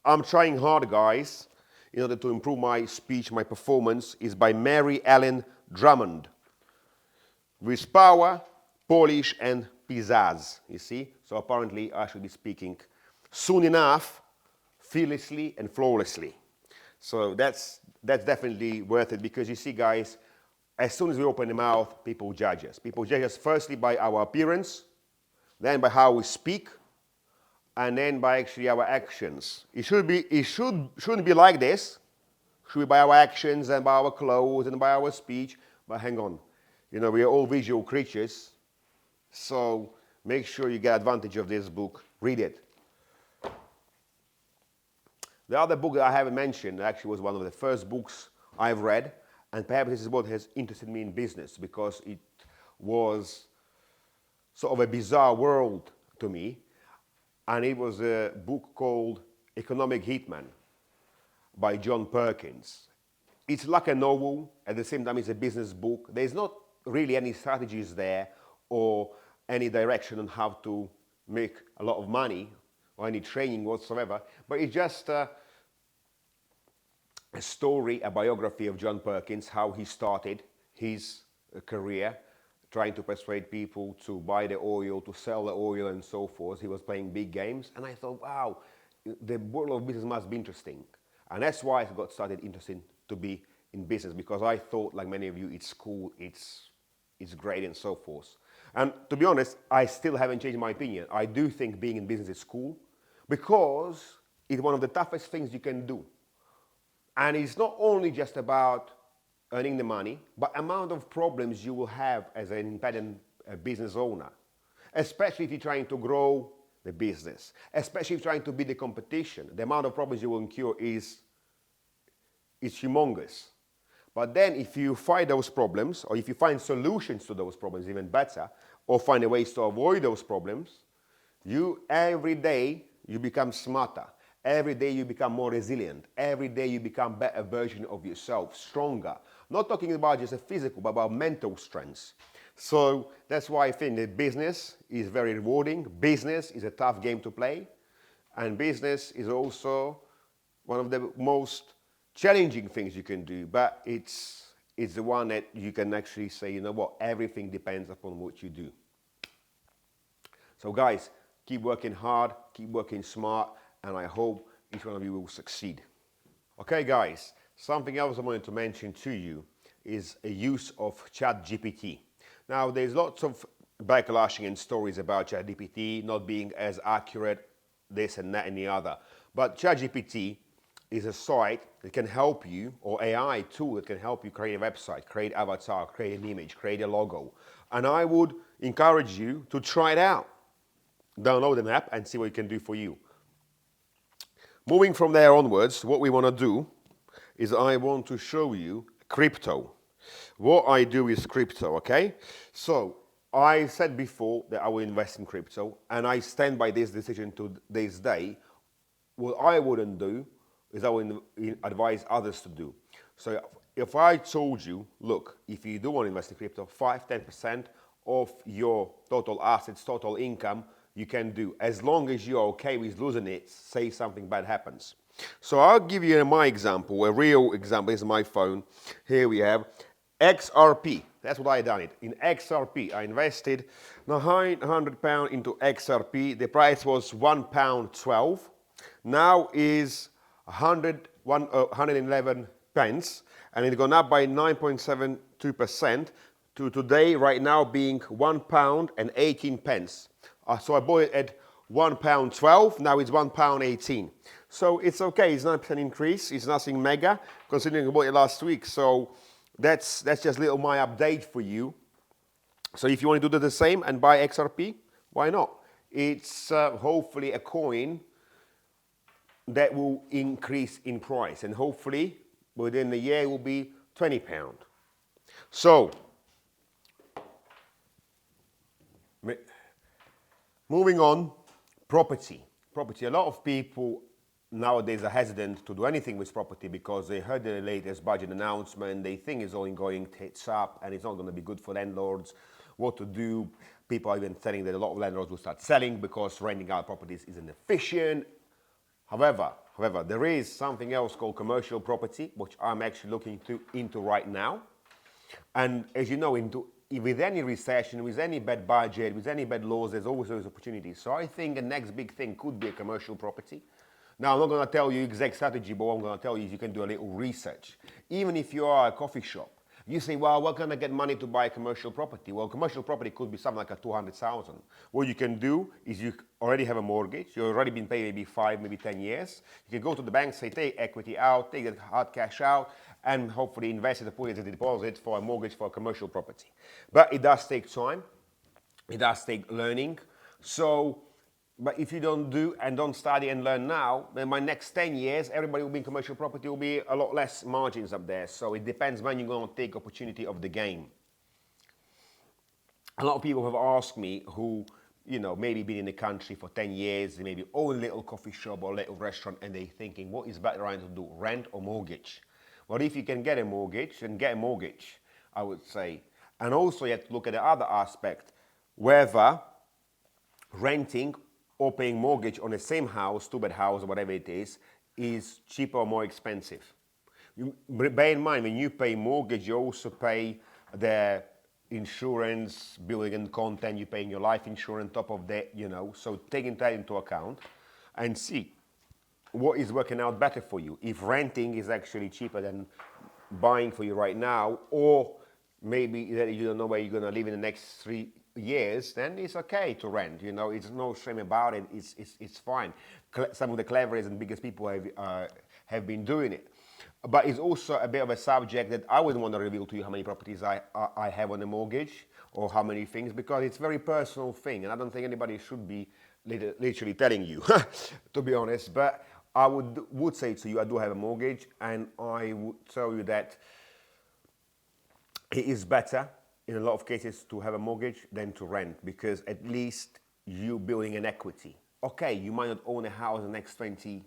I'm trying hard, guys, in order to improve my speech, my performance. Is by Mary Ellen Drummond. With power, polish, and pizzazz, you see? So apparently I should be speaking soon enough, fearlessly and flawlessly. So that's definitely worth it, because you see, guys, as soon as we open the mouth, people judge us. People judge us firstly by our appearance, then by how we speak, and then by actually our actions. Shouldn't be like this. It should be by our actions and by our clothes and by our speech. But hang on, you know, we are all visual creatures. So make sure you get advantage of this book. Read it. The other book that I haven't mentioned actually was one of the first books I've read, and perhaps this is what has interested me in business, because it was sort of a bizarre world to me, and it was a book called Economic Hitman by John Perkins. It's like a novel, at the same time it's a business book. There's not really any strategies there or any direction on how to make a lot of money or any training whatsoever, but it's just a story, a biography of John Perkins, how he started his career, trying to persuade people to buy the oil, to sell the oil and so forth. He was playing big games, and I thought, wow, the world of business must be interesting. And that's why I got started interested to be in business, because I thought, like many of you, it's cool, it's great and so forth. And to be honest, I still haven't changed my opinion. I do think being in business is cool, because it's one of the toughest things you can do. And it's not only just about earning the money, but amount of problems you will have as an independent business owner, especially if you're trying to grow the business, especially if you're trying to beat the competition. The amount of problems you will incur is humongous. But then if you find those problems, or if you find solutions to those problems, even better, or find ways to avoid those problems, every day you become smarter. Every day you become more resilient. Every day you become a better version of yourself, stronger. Not talking about just a physical, but about mental strength. So that's why I think that business is very rewarding. Business is a tough game to play. And business is also one of the most challenging things you can do. But it's the one that you can actually say, you know what, everything depends upon what you do. So guys, keep working hard, keep working smart, and I hope each one of you will succeed. Okay, guys, something else I wanted to mention to you is a use of ChatGPT. Now, there's lots of backlashing and stories about ChatGPT not being as accurate, this and that and the other. But ChatGPT is a site that can help you, or AI tool that can help you create a website, create avatar, create an image, create a logo. And I would encourage you to try it out. Download an app and see what it can do for you. Moving from there onwards, what we want to do is I want to show you crypto. What I do is crypto, okay? So I said before that I will invest in crypto, and I stand by this decision to this day. What I wouldn't do is I would advise others to do. So if I told you, look, if you do want to invest in crypto, 5-10% of your total assets, total income, you can do, as long as you're okay with losing it, say something bad happens. So I'll give you my example, a real example. This is my phone. Here we have XRP. That's what I done it. In XRP, I invested £900 into XRP. The price was £1.12. Now is 111 pence, and it's gone up by 9.72% to today, right now, being £1.18. So I bought it at £1.12, now it's £1.18. So it's okay, it's 9% increase, it's nothing mega, considering I bought it last week. So that's just a little my update for you. So if you want to do the same and buy XRP, why not? It's hopefully a coin that will increase in price, and hopefully within the year it will be £20. So moving on, property. A lot of people nowadays are hesitant to do anything with property because they heard the latest budget announcement. They think it's only going tits up and it's not going to be good for landlords. What to do? People are even telling that a lot of landlords will start selling because renting out properties isn't efficient. However, there is something else called commercial property, which I'm actually looking into right now. And as you know, with any recession, with any bad budget, with any bad laws, there's always those opportunities. So I think the next big thing could be a commercial property. Now, I'm not going to tell you exact strategy, but what I'm going to tell you is you can do a little research. Even if you are a coffee shop, you say, well, where can I get money to buy a commercial property? Well, commercial property could be something like a 200,000. What you can do is you already have a mortgage. You've already been paid maybe 5, maybe 10 years. You can go to the bank, say, take equity out, take that hard cash out, and hopefully invest it, put it as a deposit for a mortgage for a commercial property. But it does take time. It does take learning. But if you don't do and don't study and learn now, then my next 10 years, everybody will be in commercial property, will be a lot less margins up there. So it depends when you're going to take opportunity of the game. A lot of people have asked me who, maybe been in the country for 10 years, they maybe own a little coffee shop or a little restaurant, and they're thinking, what is better to do, rent or mortgage? Well, if you can get a mortgage, then get a mortgage, I would say. And also you have to look at the other aspect, whether renting or paying mortgage on the same house, two-bed house or whatever it is cheaper or more expensive. Bear in mind, when you pay mortgage, you also pay the insurance, building and content, you're paying your life insurance on top of that, so taking that into account and see what is working out better for you. If renting is actually cheaper than buying for you right now, or maybe that you don't know where you're going to live in the next 3 years, then it's okay to rent. It's no shame about it. It's fine. Some of the cleverest and biggest people have been doing it. But it's also a bit of a subject that I wouldn't want to reveal to you how many properties I have on the mortgage or how many things, because it's a very personal thing, and I don't think anybody should be literally telling you, to be honest. But I would say to you, I do have a mortgage, and I would tell you that it is better in a lot of cases to have a mortgage than to rent, because at least you're building an equity. Okay, you might not own a house the next 20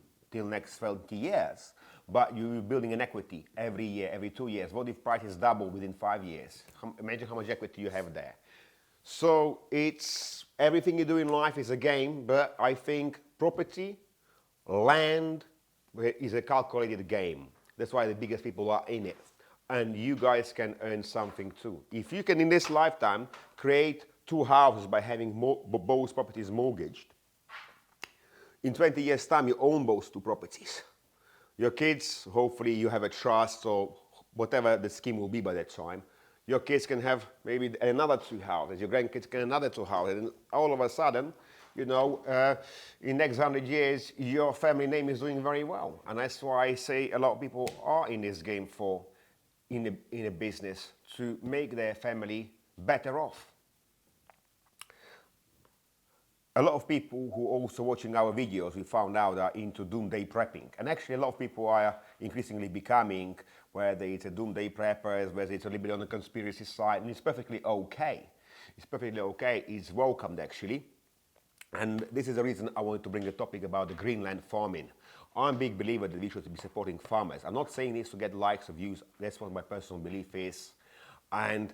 years, but you're building an equity every year, every 2 years. What if prices double within 5 years? Imagine how much equity you have there. So it's everything you do in life is a game, but I think property, land is a calculated game. That's why the biggest people are in it. And you guys can earn something too. If you can, in this lifetime, create 2 houses by having both properties mortgaged, in 20 years' time, you own both 2 properties. Your kids, hopefully you have a trust or whatever the scheme will be by that time. Your kids can have maybe another 2 houses. Your grandkids can another 2 houses. And all of a sudden, in the next 100 years, your family name is doing very well. And that's why I say a lot of people are in this game in a business to make their family better off. a lot of people who are also watching our videos, we found out, are into doomsday prepping. And actually a lot of people are increasingly becoming, whether it's a doomsday preppers, whether it's a little bit on the conspiracy side, and it's perfectly okay. It's perfectly okay. It's welcomed actually. And this is the reason I wanted to bring the topic about the Greenland farming. I'm a big believer that we should be supporting farmers. I'm not saying this to get likes or views. That's what my personal belief is. And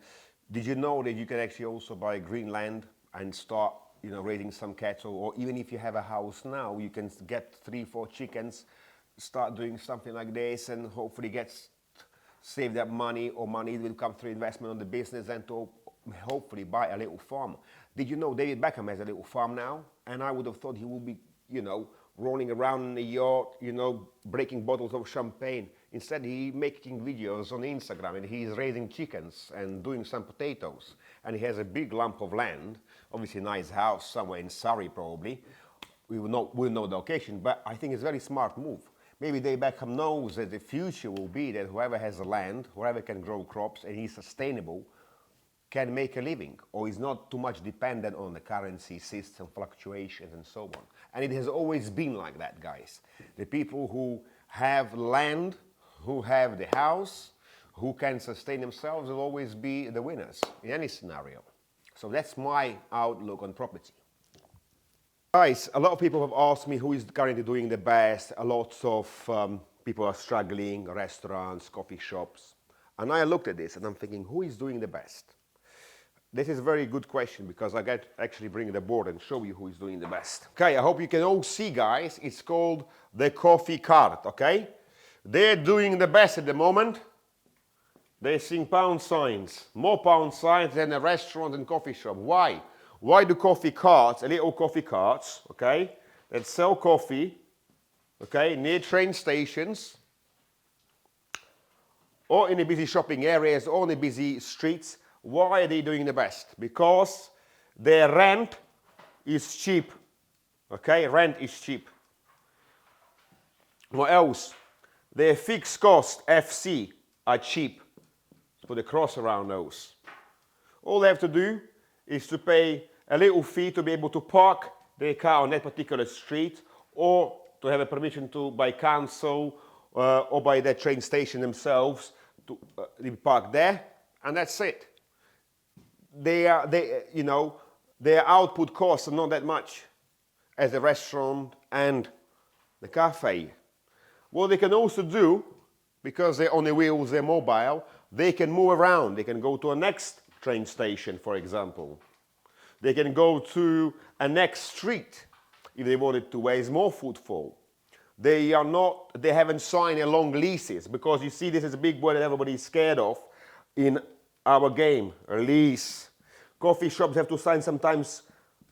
did you know that you can actually also buy Greenland and start, raising some cattle? Or even if you have a house now, you can get 3-4 chickens, start doing something like this, and hopefully save that money, or money will come through investment on the business, and to hopefully buy a little farm. Did you know David Beckham has a little farm now? And I would have thought he would be, rolling around in the yard, breaking bottles of champagne. Instead, he's making videos on Instagram, and he's raising chickens and doing some potatoes. And he has a big lump of land, obviously a nice house somewhere in Surrey probably. We'll know the location, but I think it's a very smart move. Maybe David Beckham knows that the future will be that whoever has the land, whoever can grow crops and is sustainable, can make a living, or is not too much dependent on the currency system fluctuations and so on. And it has always been like that, guys. The people who have land, who have the house, who can sustain themselves will always be the winners in any scenario. So that's my outlook on property. Guys, a lot of people have asked me who is currently doing the best. A lot of people are struggling, restaurants, coffee shops. And I looked at this and I'm thinking, who is doing the best? This is a very good question, because I get actually bring the board and show you who is doing the best. Okay, I hope you can all see, guys. It's called the Coffee Cart, okay? They're doing the best at the moment. They're seeing pound signs, more pound signs than a restaurant and coffee shop. Why? Why do coffee carts, little coffee carts, okay, that sell coffee, okay, near train stations, or in the busy shopping areas, or in the busy streets? Why are they doing the best? Because their rent is cheap. Okay, rent is cheap. What else? Their fixed cost, FC, are cheap. Put a cross around those. All they have to do is to pay a little fee to be able to park their car on that particular street, or to have a permission to by council or by the train station themselves to park there, and that's it. Their output costs are not that much as the restaurant and the cafe. What they can also do, because they're on the wheels, they're mobile, they can move around. They can go to a next train station, for example. They can go to a next street if they wanted to, where is more footfall. They haven't signed a long leases, because you see, this is a big word that everybody is scared of in our game, a lease. Coffee shops have to sign sometimes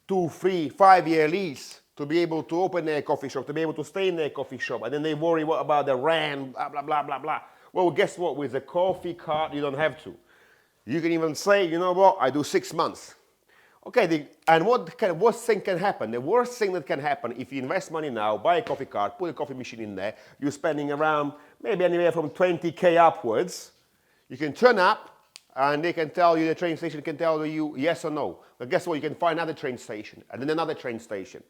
2, 3, 5-year lease to be able to open their coffee shop, to be able to stay in their coffee shop, and then they worry what about the rent, blah, blah, blah, blah, blah. Well, guess what? With a coffee cart, you don't have to. You can even say, you know what, I do 6 months. Okay, and what thing can happen? The worst thing that can happen, if you invest money now, buy a coffee cart, put a coffee machine in there, you're spending around maybe anywhere from 20K upwards. You can turn up, and they can tell you, the train station can tell you yes or no. But guess what? You can find another train station, and then another train station.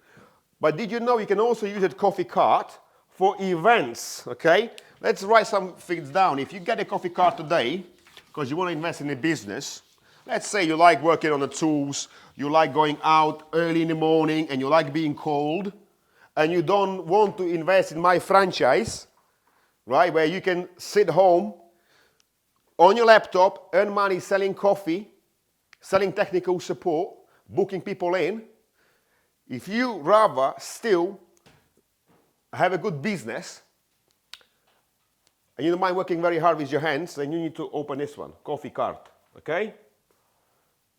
But did you know you can also use a coffee cart for events, okay? Let's write some things down. If you get a coffee cart today, because you want to invest in a business, let's say you like working on the tools, you like going out early in the morning, and you like being cold, and you don't want to invest in my franchise, right, where you can sit home on your laptop, earn money selling coffee, selling technical support, booking people in. If you rather still have a good business, and you don't mind working very hard with your hands, then you need to open this one, coffee cart, okay?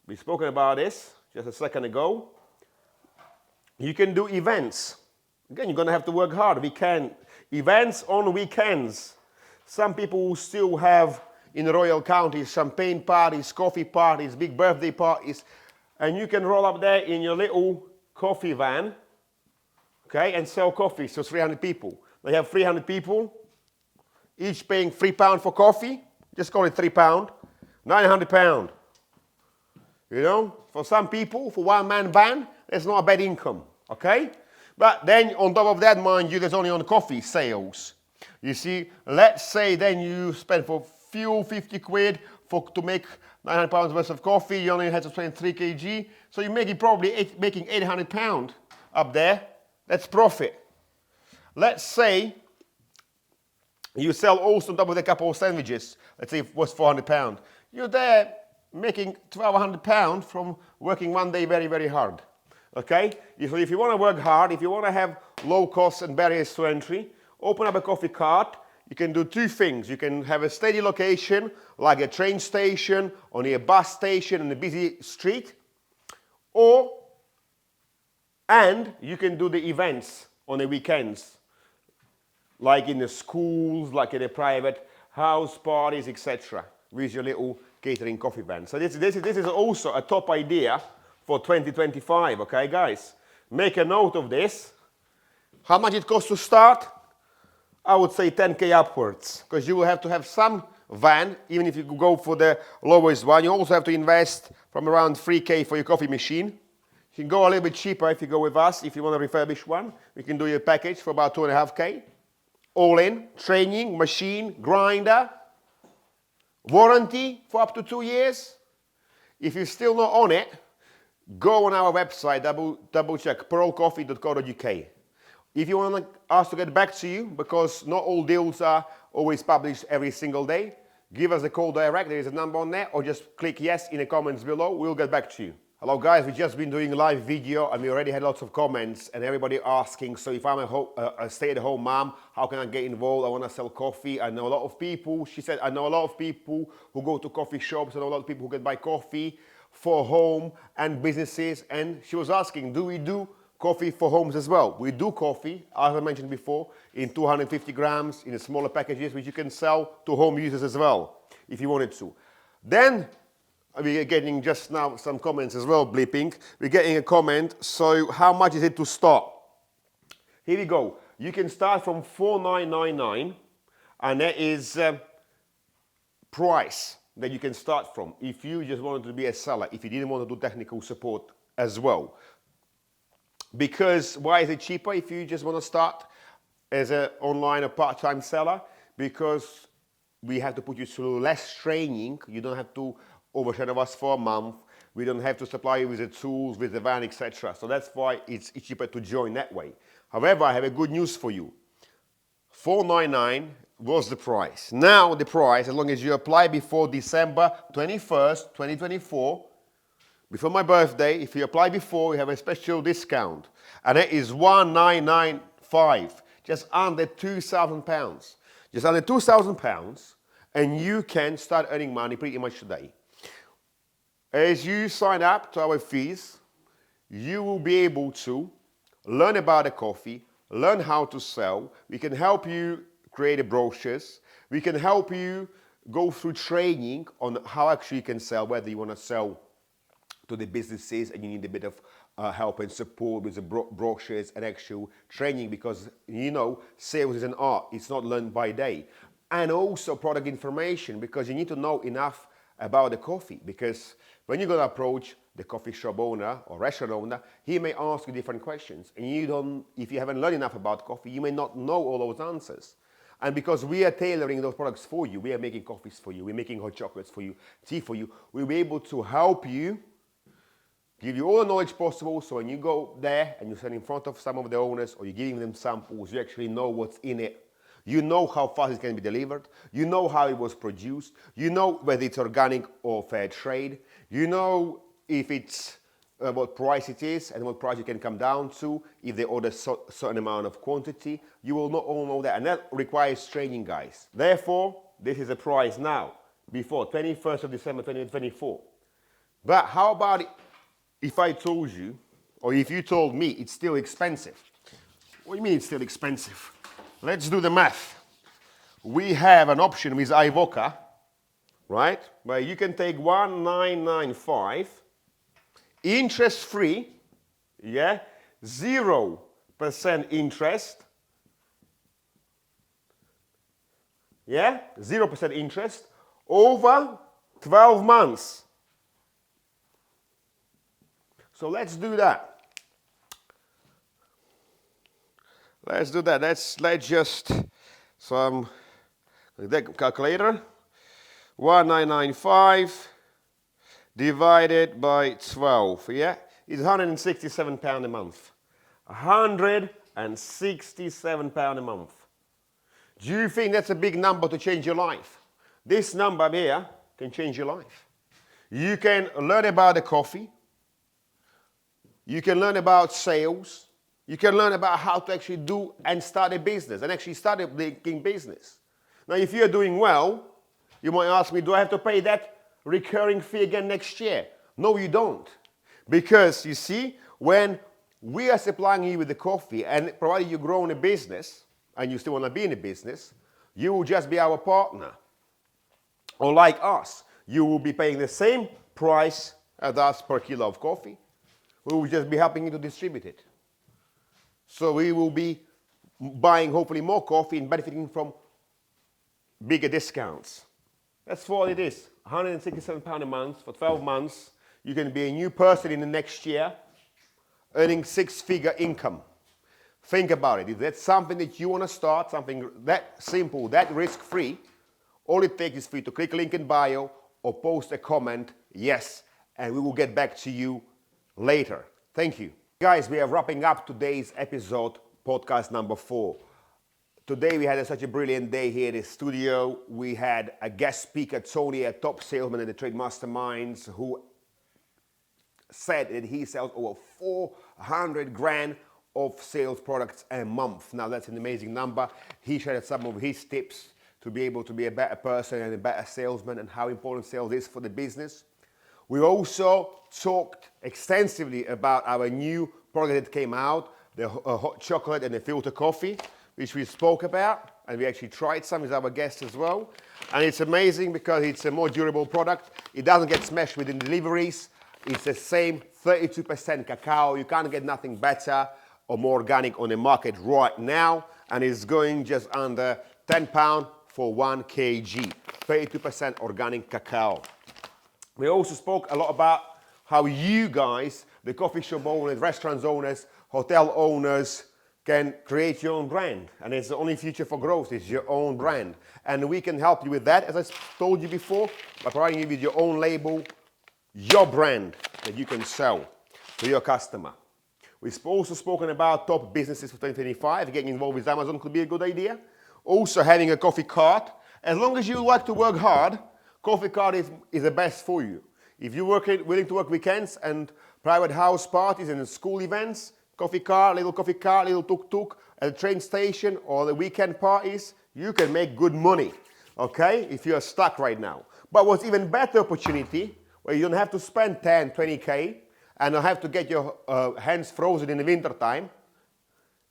We've spoken about this just a second ago. You can do events. Again, you're going to have to work hard. Events on weekends. Some people will still have in the royal counties champagne parties, coffee parties, big birthday parties, and you can roll up there in your little coffee van, okay, and sell coffee to 300 people. They have 300 people, each paying £3 for coffee. Just call it £3, £900. You know, for some people, for one-man van, That's not a bad income, okay? But then on top of that, mind you, there's only on coffee sales. You see, let's say then you spend for fuel 50 quid to make 900 pounds worth of coffee, you only had to spend 3 kg, so you're making probably making 800 pounds up there. That's profit. Let's say you sell also on top of a couple of sandwiches, let's say it was 400 pounds. You're there making 1,200 pounds from working one day very, very hard. Okay? So if you want to work hard, if you want to have low costs and barriers to entry, open up a coffee cart. You can do two things. You can have a steady location, like a train station, or near a bus station in a busy street, and you can do the events on the weekends, like in the schools, like in the private house parties, etc., with your little catering coffee van. So this is also a top idea for 2025, okay, guys? Make a note of this. How much it costs to start? I would say 10k upwards, because you will have to have some van, even if you go for the lowest one. You also have to invest from around 3k for your coffee machine. You can go a little bit cheaper if you go with us. If you want to refurbish one, we can do your package for about 2.5k. All in, training, machine, grinder, warranty for up to 2 years. If you're still not on it, go on our website, double check, pearlcoffee.co.uk. If you want us to get back to you, because not all deals are always published every single day, give us a call direct, there is a number on there, or just click yes in the comments below, we'll get back to you. Hello guys, we've just been doing a live video and we already had lots of comments and everybody asking, so if I'm a stay-at-home mom, how can I get involved? I want to sell coffee. I know a lot of people, she said, I know a lot of people who go to coffee shops, I know a lot of people who can buy coffee for home and businesses, and she was asking, do we do coffee for homes as well? We do coffee, as I mentioned before, in 250 grams, in smaller packages, which you can sell to home users as well, if you wanted to. Then, we're getting just now some comments as well, bleeping. We're getting a comment, so how much is it to start? Here we go. You can start from 4,999, and that is price that you can start from if you just wanted to be a seller, if you didn't want to do technical support as well. Because why is it cheaper if you just want to start as an online or part-time seller? Because we have to put you through less training. You don't have to overshadow us for a month. We don't have to supply you with the tools, with the van, etc. So that's why it's cheaper to join that way. However, I have a good news for you. 499 was the price. Now the price, as long as you apply before December 21st, 2024, before my birthday, if you apply before, we have a special discount. And it is 1,995, just under £2,000. Just under £2,000, and you can start earning money pretty much today. As you sign up to our fees, you will be able to learn about the coffee, learn how to sell. We can help you create the brochures. We can help you go through training on how actually you can sell, whether you want to sell to the businesses and you need a bit of help and support with the brochures and actual training, because you know sales is an art, it's not learned by day. And also product information, because you need to know enough about the coffee, because when you're going to approach the coffee shop owner or restaurant owner, he may ask you different questions, and if you haven't learned enough about coffee, you may not know all those answers. And because we are tailoring those products for you, we are making coffees for you, we're making hot chocolates for you, tea for you, we'll be able to help you, give you all the knowledge possible, so when you go there and you stand in front of some of the owners or you're giving them samples, you actually know what's in it. You know how fast it can be delivered. You know how it was produced. You know whether it's organic or fair trade. You know if it's what price it is and what price it can come down to if they order a certain amount of quantity. You will not all know that, and that requires training, guys. Therefore, this is a price now, before 21st of December 2024. But how about it if I told you, or if you told me it's still expensive? What do you mean it's still expensive? Let's do the math. We have an option with iVoca, right, where you can take 1,995, interest-free, yeah, 0% interest, yeah, 0% interest over 12 months. So let's do that. Let's do that. Let's just some calculator. 1995 divided by 12. Yeah, it's £167 a month. £167 a month. Do you think that's a big number to change your life? This number here can change your life. You can learn about the coffee. You can learn about sales. You can learn about how to actually do and start a business and actually start a business. Now, if you're doing well, you might ask me, do I have to pay that recurring fee again next year? No, you don't. Because you see, when we are supplying you with the coffee and provided you grow in a business and you still want to be in a business, you will just be our partner. Or like us, you will be paying the same price as us per kilo of coffee. We will just be helping you to distribute it. So we will be buying hopefully more coffee and benefiting from bigger discounts. That's what it is. £167 a month for 12 months. You can be a new person in the next year, earning six-figure income. Think about it. If that's something that you want to start, something that simple, that risk-free, all it takes is for you to click link in bio or post a comment, yes, and we will get back to you later. Thank you. Guys, we are wrapping up today's episode, podcast number 4. Today we had such a brilliant day here in the studio. We had a guest speaker, Tony, a top salesman in the Trade Masterminds, who said that he sells over 400 grand of sales products a month. Now that's an amazing number. He shared some of his tips to be able to be a better person and a better salesman and how important sales is for the business. We also talked extensively about our new product that came out, the hot chocolate and the filter coffee, which we spoke about, and we actually tried some with our guests as well. And it's amazing because it's a more durable product. It doesn't get smashed within deliveries. It's the same 32% cacao. You can't get nothing better or more organic on the market right now. And it's going just under £10 for 1 kg, 32% organic cacao. We also spoke a lot about how you guys, the coffee shop owners, restaurant owners, hotel owners, can create your own brand. And it's the only future for growth is your own brand. And we can help you with that, as I told you before, by providing you with your own label, your brand that you can sell to your customer. We've also spoken about top businesses for 2025. Getting involved with Amazon could be a good idea. Also having a coffee cart. As long as you like to work hard, coffee cart is the best for you. If you're willing to work weekends and private house parties and school events, coffee car, little tuk-tuk at a train station or the weekend parties, you can make good money, okay, if you're stuck right now. But what's even better opportunity, where you don't have to spend 10, 20K and don't have to get your hands frozen in the winter time,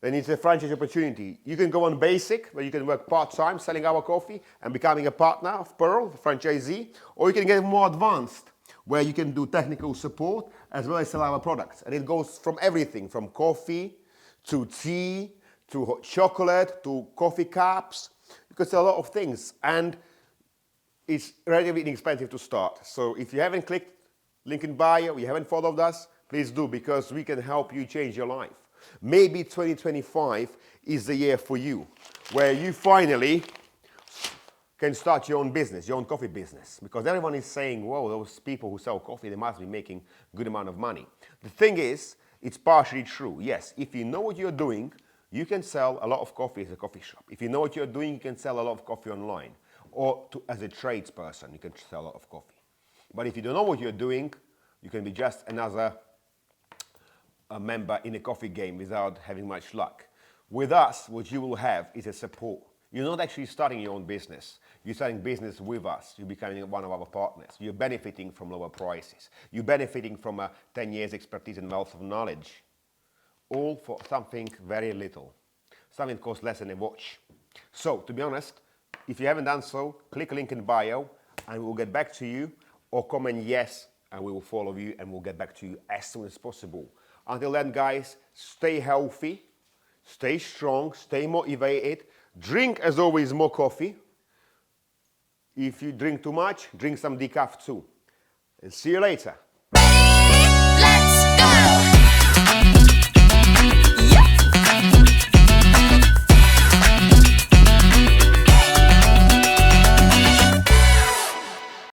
then it's a franchise opportunity. You can go on basic, where you can work part-time selling our coffee and becoming a partner of Pearl, a franchisee, or you can get more advanced, where you can do technical support as well as sell our products. And it goes from everything, from coffee to tea, to hot chocolate, to coffee cups. You can sell a lot of things. And it's relatively inexpensive to start. So if you haven't clicked link in bio, you haven't followed us, please do, because we can help you change your life. Maybe 2025 is the year for you, where you finally can start your own business, your own coffee business. Because everyone is saying, whoa, those people who sell coffee, they must be making a good amount of money. The thing is, it's partially true. Yes, if you know what you're doing, you can sell a lot of coffee as a coffee shop. If you know what you're doing, you can sell a lot of coffee online. Or as a tradesperson, you can sell a lot of coffee. But if you don't know what you're doing, you can be just another member in a coffee game without having much luck. With us, what you will have is a support. You're not actually starting your own business. You're starting business with us. You're becoming one of our partners. You're benefiting from lower prices. You're benefiting from 10 years expertise and wealth of knowledge. All for something very little. Something that costs less than a watch. So, to be honest, if you haven't done so, click link in bio and we'll get back to you, or comment yes and we will follow you and we'll get back to you as soon as possible. Until then, guys, stay healthy, stay strong, stay motivated. Drink, as always, more coffee. If you drink too much, drink some decaf too. And see you later.